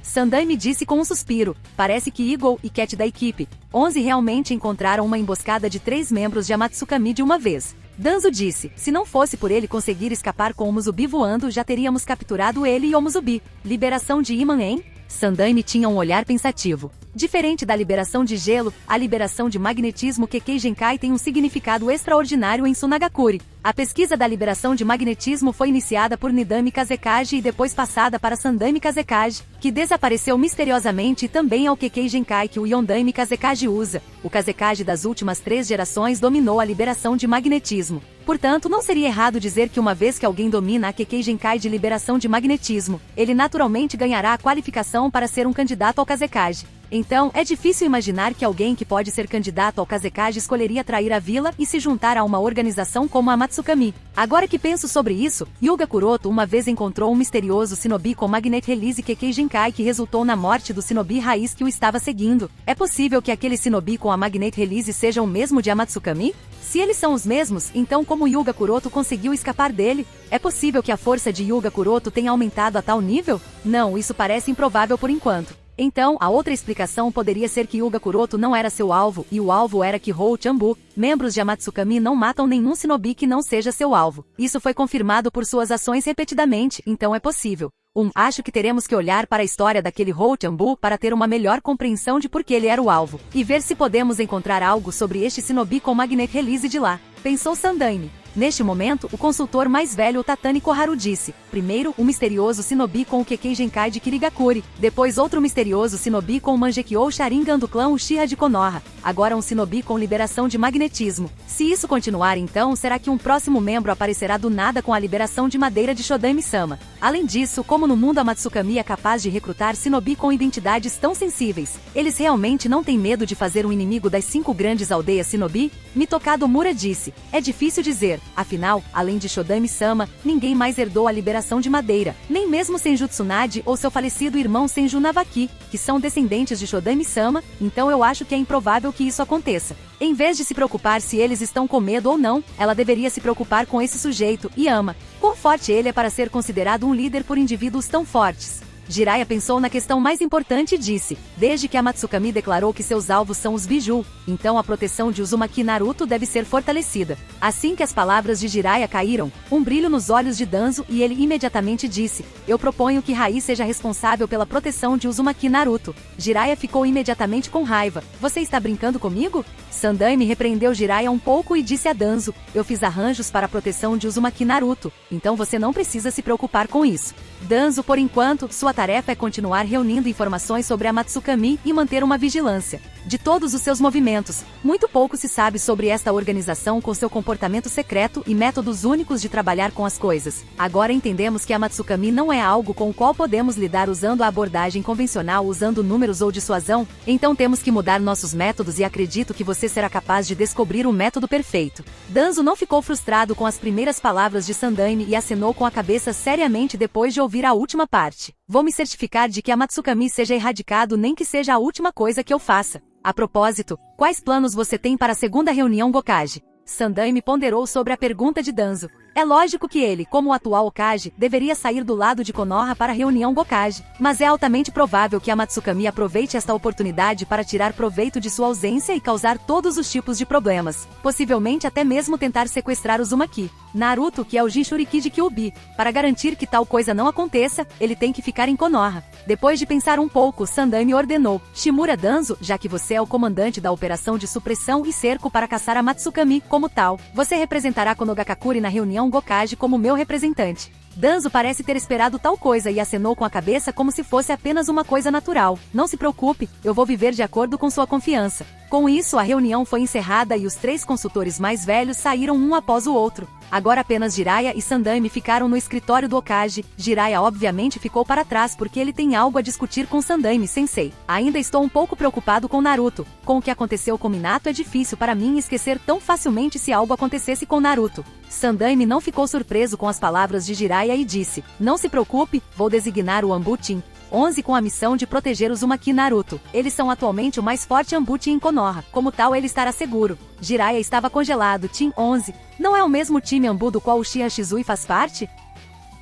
Sandaime disse com um suspiro. Parece que Eagle e Cat da equipe 11 realmente encontraram uma emboscada de 3 membros de Amatsukami de uma vez. Danzo disse, se não fosse por ele conseguir escapar com o Musubi voando, já teríamos capturado ele e o Musubi. Liberação de Iman, hein? Sandaime tinha um olhar pensativo. Diferente da liberação de gelo, a liberação de magnetismo Kekkei Genkai tem um significado extraordinário em Sunagakure. A pesquisa da liberação de magnetismo foi iniciada por Nidami Kazekage e depois passada para Sandaime Kazekage, que desapareceu misteriosamente, e também ao Kekkei Genkai que o Yondaime Kazekage usa. O Kazekage das últimas 3 gerações dominou a liberação de magnetismo. Portanto, não seria errado dizer que uma vez que alguém domina a Kekkei Genkai de liberação de magnetismo, ele naturalmente ganhará a qualificação para ser um candidato ao Kazekage. Então, é difícil imaginar que alguém que pode ser candidato ao Kazekage escolheria trair a vila e se juntar a uma organização como a Matsukami. Agora que penso sobre isso, Yuga Kuroto uma vez encontrou um misterioso shinobi com Magnet Release Kekkei Genkai que resultou na morte do shinobi raiz que o estava seguindo. É possível que aquele shinobi com a Magnet Release seja o mesmo de Amatsukami? Se eles são os mesmos, então como Yuga Kuroto conseguiu escapar dele? É possível que a força de Yuga Kuroto tenha aumentado a tal nível? Não, isso parece improvável por enquanto. Então, a outra explicação poderia ser que Yuga Kuroto não era seu alvo, e o alvo era que Hou Chanbu, membros de Amatsukami não matam nenhum shinobi que não seja seu alvo. Isso foi confirmado por suas ações repetidamente, então é possível. Acho que teremos que olhar para a história daquele Hou Chanbu para ter uma melhor compreensão de por que ele era o alvo, e ver se podemos encontrar algo sobre este shinobi com Magnet Release de lá, pensou Sandaime. Neste momento, o consultor mais velho Tatani Koharu disse, primeiro, um misterioso shinobi com o Kekkei Genkai de Kirigakure, depois outro misterioso shinobi com o Mangekyou Sharingan do clã Uchiha de Konoha, agora um shinobi com liberação de magnetismo. Se isso continuar então, será que um próximo membro aparecerá do nada com a liberação de madeira de Shodaime-sama? Além disso, como no mundo a Matsukami é capaz de recrutar shinobi com identidades tão sensíveis, eles realmente não têm medo de fazer um inimigo das 5 grandes aldeias shinobi? Mitokado Mura disse, é difícil dizer. Afinal, além de Shodaime-sama, ninguém mais herdou a liberação de madeira, nem mesmo Senju Tsunade ou seu falecido irmão Senju Navaki, que são descendentes de Shodaime-sama, então eu acho que é improvável que isso aconteça. Em vez de se preocupar se eles estão com medo ou não, ela deveria se preocupar com esse sujeito, Yama. Quão forte ele é para ser considerado um líder por indivíduos tão fortes? Jiraiya pensou na questão mais importante e disse, desde que a Matsukami declarou que seus alvos são os Biju, então a proteção de Uzumaki Naruto deve ser fortalecida. Assim que as palavras de Jiraiya caíram, um brilho nos olhos de Danzo e ele imediatamente disse, eu proponho que Rai seja responsável pela proteção de Uzumaki Naruto. Jiraiya ficou imediatamente com raiva, você está brincando comigo? Sandaime repreendeu Jiraiya um pouco e disse a Danzo, eu fiz arranjos para a proteção de Uzumaki Naruto, então você não precisa se preocupar com isso. Danzo, por enquanto, sua tarefa é continuar reunindo informações sobre a Matsukami e manter uma vigilância de todos os seus movimentos. Muito pouco se sabe sobre esta organização com seu comportamento secreto e métodos únicos de trabalhar com as coisas. Agora entendemos que a Matsukami não é algo com o qual podemos lidar usando a abordagem convencional usando números ou dissuasão, então temos que mudar nossos métodos e acredito que você será capaz de descobrir o método perfeito. Danzo não ficou frustrado com as primeiras palavras de Sandaime e acenou com a cabeça seriamente depois de ouvir a última parte. Vou me certificar de que a Matsukami seja erradicado nem que seja a última coisa que eu faça. A propósito, quais planos você tem para a segunda reunião Gokage? Sandaime ponderou sobre a pergunta de Danzo. É lógico que ele, como o atual Hokage, deveria sair do lado de Konoha para a reunião Gokage, mas é altamente provável que a Matsukami aproveite esta oportunidade para tirar proveito de sua ausência e causar todos os tipos de problemas, possivelmente até mesmo tentar sequestrar Uzumaki Naruto, que é o Jinchuriki de Kyuubi. Para garantir que tal coisa não aconteça, ele tem que ficar em Konoha. Depois de pensar um pouco, Sandaime ordenou, Shimura Danzo, já que você é o comandante da operação de supressão e cerco para caçar a Matsukami como tal, você representará Konogakakure na reunião Gokage como meu representante. Danzo parece ter esperado tal coisa e acenou com a cabeça como se fosse apenas uma coisa natural. Não se preocupe, eu vou viver de acordo com sua confiança. Com isso, a reunião foi encerrada e os 3 consultores mais velhos saíram um após o outro. Agora apenas Jiraiya e Sandaime ficaram no escritório do Hokage. Jiraiya obviamente ficou para trás porque ele tem algo a discutir com Sandaime Sensei. Ainda estou um pouco preocupado com Naruto. Com o que aconteceu com Minato é difícil para mim esquecer tão facilmente se algo acontecesse com Naruto. Sandaime não ficou surpreso com as palavras de Jiraiya e disse, não se preocupe, vou designar o Ambutin 11 com a missão de proteger Uzumaki Naruto. Eles são atualmente o mais forte Ambutin em Konoha, como tal ele estará seguro. Jiraiya estava congelado, Team 11. Não é o mesmo time Ambu do qual o Uchiha Shizui faz parte?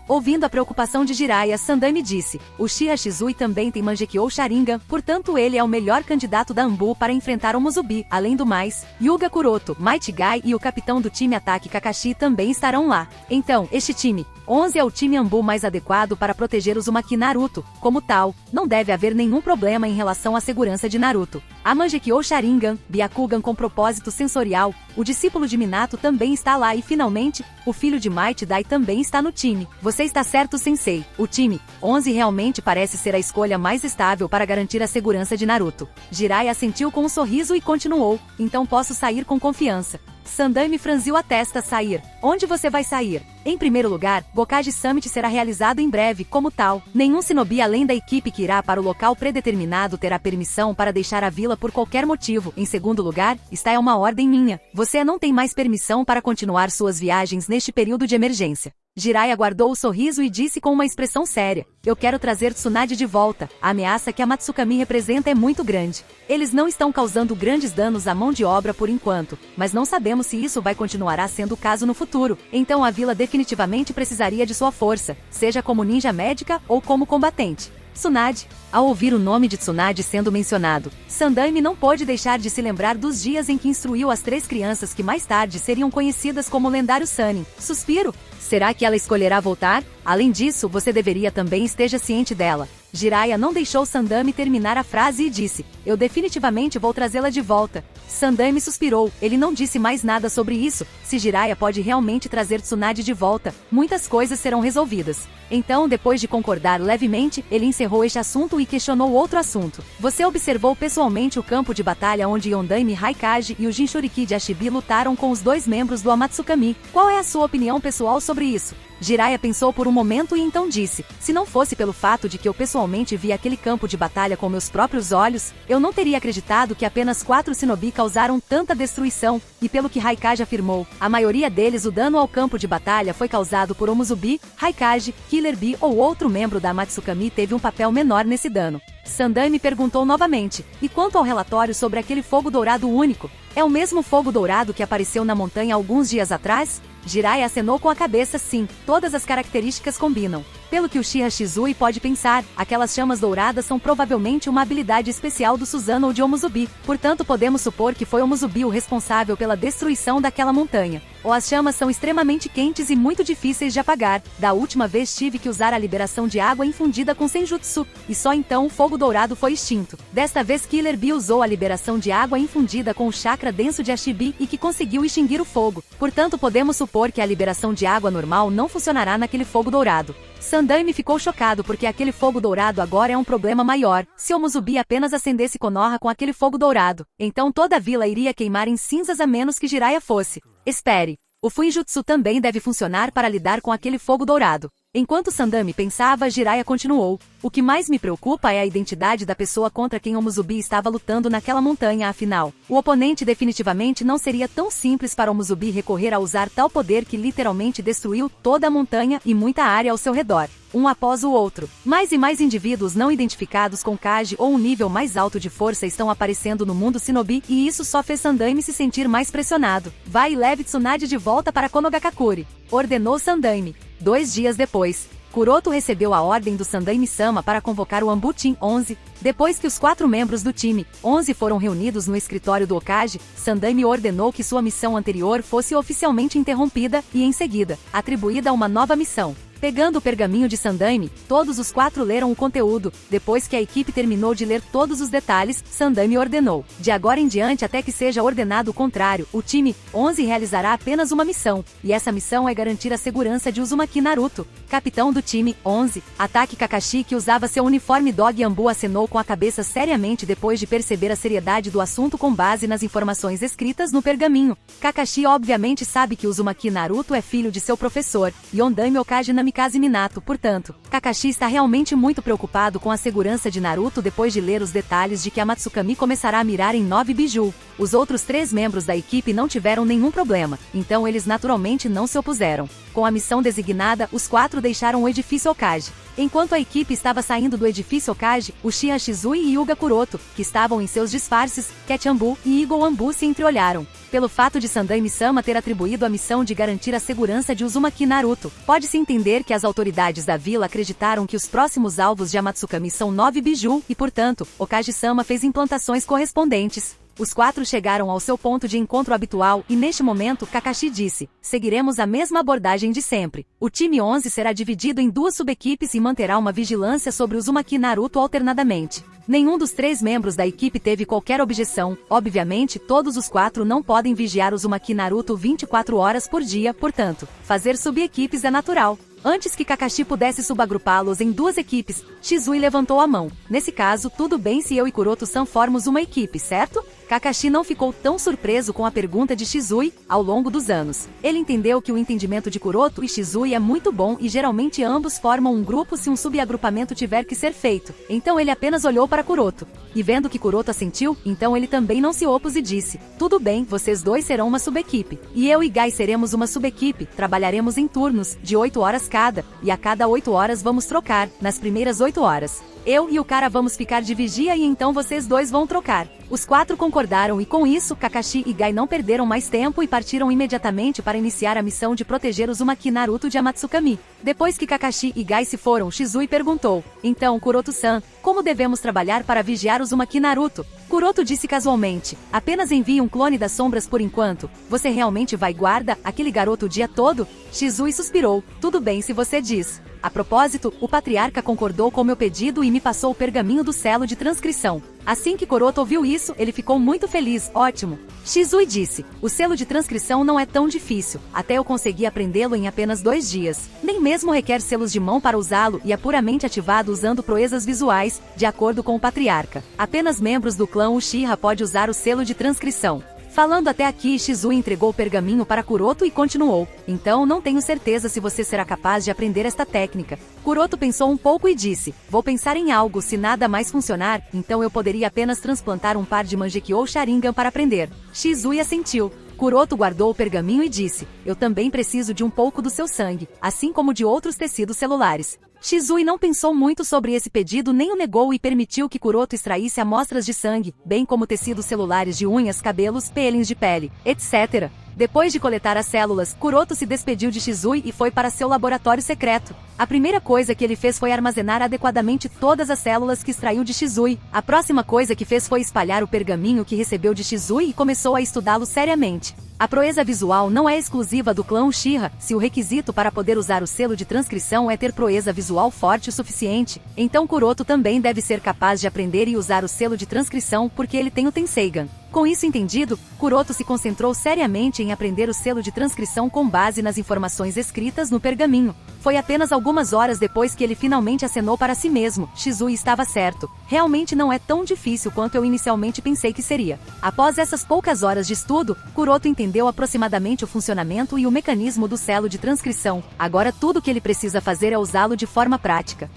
Ouvindo a preocupação de Jiraiya, Sandami disse, o Uchiha Shizui também tem Mangekyou Sharingan, portanto ele é o melhor candidato da Anbu para enfrentar o Muzubi. Além do mais, Hyuga Kuroto, Might Guy e o capitão do time Ataque Kakashi também estarão lá. Então, este time 11 é o time Anbu mais adequado para proteger Uzumaki Naruto. Como tal, não deve haver nenhum problema em relação à segurança de Naruto. A Mangekyou Sharingan, Byakugan com propósito sensorial, o discípulo de Minato também está lá e finalmente, o filho de Might Dai também está no time. Você está certo, Sensei. O time 11 realmente parece ser a escolha mais estável para garantir a segurança de Naruto. Jiraiya assentiu com um sorriso e continuou, então posso sair com confiança. Sandami franziu a testa. Sair? Onde você vai sair? Em primeiro lugar, Gokage Summit será realizado em breve, como tal. Nenhum shinobi além da equipe que irá para o local predeterminado terá permissão para deixar a vila por qualquer motivo. Em segundo lugar, esta é uma ordem minha. Você não tem mais permissão para continuar suas viagens neste período de emergência. Jiraiya guardou o sorriso e disse com uma expressão séria, eu quero trazer Tsunade de volta. A ameaça que a Matsukami representa é muito grande. Eles não estão causando grandes danos à mão de obra por enquanto, mas não sabemos se isso vai continuar sendo o caso no futuro. Então a vila definitivamente precisaria de sua força, seja como ninja médica ou como combatente. Tsunade. Ao ouvir o nome de Tsunade sendo mencionado, Sandami não pôde deixar de se lembrar dos dias em que instruiu as 3 crianças que mais tarde seriam conhecidas como lendário Sannin. Suspiro. Será que ela escolherá voltar? Além disso, você deveria também esteja ciente dela. Jiraiya não deixou Sandami terminar a frase e disse, eu definitivamente vou trazê-la de volta. Sandami suspirou, ele não disse mais nada sobre isso. Se Jiraiya pode realmente trazer Tsunade de volta, muitas coisas serão resolvidas. Então, depois de concordar levemente, ele encerrou este assunto e questionou outro assunto. Você observou pessoalmente o campo de batalha onde Yondaime Raikage e o Jinchuriki de Ashibi lutaram com os 2 membros do Amatsukami. Qual é a sua opinião pessoal sobre isso? Jiraiya pensou por um momento e então disse, se não fosse pelo fato de que eu pessoalmente vi aquele campo de batalha com meus próprios olhos, eu não teria acreditado que apenas 4 shinobi causaram tanta destruição, e pelo que Raikage afirmou, a maioria deles o dano ao campo de batalha foi causado por Omuzubi, Raikage, Killer Bee ou outro membro da Matsukami teve um papel menor nesse dano. Sandami perguntou novamente, e quanto ao relatório sobre aquele fogo dourado único? É o mesmo fogo dourado que apareceu na montanha alguns dias atrás? Jiraiya acenou com a cabeça sim, todas as características combinam. Pelo que o Uchiha Shizui pode pensar, aquelas chamas douradas são provavelmente uma habilidade especial do Susanoo ou de Omuzubi, portanto podemos supor que foi Omuzubi o responsável pela destruição daquela montanha. Ou as chamas são extremamente quentes e muito difíceis de apagar. Da última vez tive que usar a liberação de água infundida com Senjutsu, e só então o fogo dourado foi extinto. Desta vez Killer Bee usou a liberação de água infundida com o chakra denso de Ashibi e que conseguiu extinguir o fogo. Portanto podemos supor que a liberação de água normal não funcionará naquele fogo dourado. Sandami ficou chocado porque aquele fogo dourado agora é um problema maior. Se Omuzubi apenas acendesse Konoha com aquele fogo dourado, então toda a vila iria queimar em cinzas a menos que Jiraiya fosse. Espere. O Fuinjutsu também deve funcionar para lidar com aquele fogo dourado. Enquanto Sandami pensava, Jiraiya continuou. O que mais me preocupa é a identidade da pessoa contra quem Omuzubi estava lutando naquela montanha afinal. O oponente definitivamente não seria tão simples para Omuzubi recorrer a usar tal poder que literalmente destruiu toda a montanha e muita área ao seu redor. Um após o outro. Mais e mais indivíduos não identificados com Kage ou um nível mais alto de força estão aparecendo no mundo shinobi e isso só fez Sandami se sentir mais pressionado. Vai e leve Tsunade de volta para Konogakakure. Ordenou Sandami. 2 dias depois, Kuroto recebeu a ordem do Sandaime-sama para convocar o Anbu Team 11. Depois que os 4 membros do time 11 foram reunidos no escritório do Hokage, Sandami ordenou que sua missão anterior fosse oficialmente interrompida e, em seguida, atribuída a uma nova missão. Pegando o pergaminho de Sandami, todos os 4 leram o conteúdo. Depois que a equipe terminou de ler todos os detalhes, Sandami ordenou. De agora em diante até que seja ordenado o contrário, o time 11 realizará apenas uma missão, e essa missão é garantir a segurança de Uzumaki Naruto. Capitão do time 11, Ataque Kakashi, que usava seu uniforme Dog Anbu, acenou com a cabeça seriamente depois de perceber a seriedade do assunto com base nas informações escritas no pergaminho. Kakashi obviamente sabe que Uzumaki Naruto é filho de seu professor, Yondaime Hokage Namikaze Minato, portanto, Kakashi está realmente muito preocupado com a segurança de Naruto depois de ler os detalhes de que a Matsukami começará a mirar em 9 biju. Os outros 3 membros da equipe não tiveram nenhum problema, então eles naturalmente não se opuseram. Com a missão designada, os 4 deixaram o edifício Hokage. Enquanto a equipe estava saindo do edifício Hokage, Uchiha Shizui e Hyuga Kuroto, que estavam em seus disfarces, Cat Anbu e Eagle Anbu se entreolharam. pelo fato de Sandaime-sama ter atribuído a missão de garantir a segurança de Uzumaki Naruto. Pode-se entender que as autoridades da vila acreditaram que os próximos alvos de Amatsukami são 9 biju e, portanto, Okage-sama fez implantações correspondentes. Os 4 chegaram ao seu ponto de encontro habitual e, neste momento, Kakashi disse: seguiremos a mesma abordagem de sempre. O time 11 será dividido em 2 subequipes e manterá uma vigilância sobre Uzumaki Naruto alternadamente. Nenhum dos 3 membros da equipe teve qualquer objeção. Obviamente, todos os 4 não podem vigiar Uzumaki Naruto 24 horas por dia, portanto, fazer subequipes é natural. Antes que Kakashi pudesse subagrupá-los em 2 equipes, Shizui levantou a mão. Nesse caso, tudo bem se eu e Kuroto-san formos uma equipe, certo? Kakashi não ficou tão surpreso com a pergunta de Shizui ao longo dos anos. Ele entendeu que o entendimento de Kuroto e Shizui é muito bom e geralmente ambos formam um grupo se um subagrupamento tiver que ser feito. Então ele apenas olhou para Kuroto. E vendo que Kuroto assentiu, então ele também não se opôs e disse: tudo bem, vocês 2 serão uma subequipe. E eu e Gai seremos uma subequipe, trabalharemos em turnos, de 8 horas cada, e a cada 8 horas vamos trocar, nas primeiras 8 horas. Eu e o cara vamos ficar de vigia e então vocês 2 vão trocar. Os 4 concordaram e com isso, Kakashi e Gai não perderam mais tempo e partiram imediatamente para iniciar a missão de proteger Uzumaki Naruto de Amatsukami. Depois que Kakashi e Gai se foram, Shizui perguntou: então, Kuroto-san, como devemos trabalhar para vigiar Uzumaki Naruto? Kuroto disse casualmente: apenas envie um clone das sombras por enquanto. Você realmente vai guarda aquele garoto o dia todo? Shizui suspirou: tudo bem se você diz. A propósito, o patriarca concordou com meu pedido e me passou o pergaminho do selo de transcrição. Assim que Kuroto ouviu isso, ele ficou muito feliz. Ótimo. Shizui disse: o selo de transcrição não é tão difícil, até eu consegui aprendê-lo em apenas 2 dias. Nem mesmo requer selos de mão para usá-lo e é puramente ativado usando proezas visuais, de acordo com o patriarca. Apenas membros do clã Uchiha podem usar o selo de transcrição. Falando até aqui, Shizui entregou o pergaminho para Kuroto e continuou: então não tenho certeza se você será capaz de aprender esta técnica. Kuroto pensou um pouco e disse: vou pensar em algo, se nada mais funcionar, então eu poderia apenas transplantar um par de Mangekyou Sharingan para aprender. Shizui assentiu. Kuroto guardou o pergaminho e disse: eu também preciso de um pouco do seu sangue, assim como de outros tecidos celulares. Shizui não pensou muito sobre esse pedido nem o negou e permitiu que Kuroto extraísse amostras de sangue, bem como tecidos celulares de unhas, cabelos, pelins de pele, etc. Depois de coletar as células, Kuroto se despediu de Shizui e foi para seu laboratório secreto. A primeira coisa que ele fez foi armazenar adequadamente todas as células que extraiu de Shizui. A próxima coisa que fez foi espalhar o pergaminho que recebeu de Shizui e começou a estudá-lo seriamente. A proeza visual não é exclusiva do clã Uchiha. Se o requisito para poder usar o selo de transcrição é ter proeza visual forte o suficiente, então Kuroto também deve ser capaz de aprender e usar o selo de transcrição porque ele tem o Tenseigan. Com isso entendido, Kuroto se concentrou seriamente em aprender o selo de transcrição com base nas informações escritas no pergaminho. Foi apenas algumas horas depois que ele finalmente acenou para si mesmo: Shizui estava certo. Realmente não é tão difícil quanto eu inicialmente pensei que seria. Após essas poucas horas de estudo, Kuroto entendeu aproximadamente o funcionamento e o mecanismo do selo de transcrição. Agora tudo o que ele precisa fazer é usá-lo de forma prática.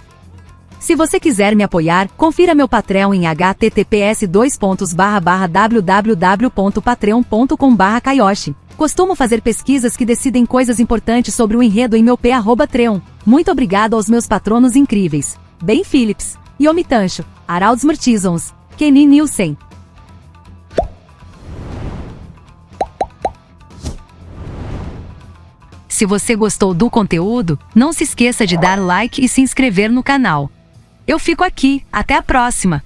Se você quiser me apoiar, confira meu Patreon em https://www.patreon.com/kaioshi. Costumo fazer pesquisas que decidem coisas importantes sobre o enredo em meu p@treon. Muito obrigado aos meus patronos incríveis: Ben Phillips, Yomi Tancho, Haralds Murtisons, Kenny Nielsen. Se você gostou do conteúdo, não se esqueça de dar like e se inscrever no canal. Eu fico aqui, até a próxima!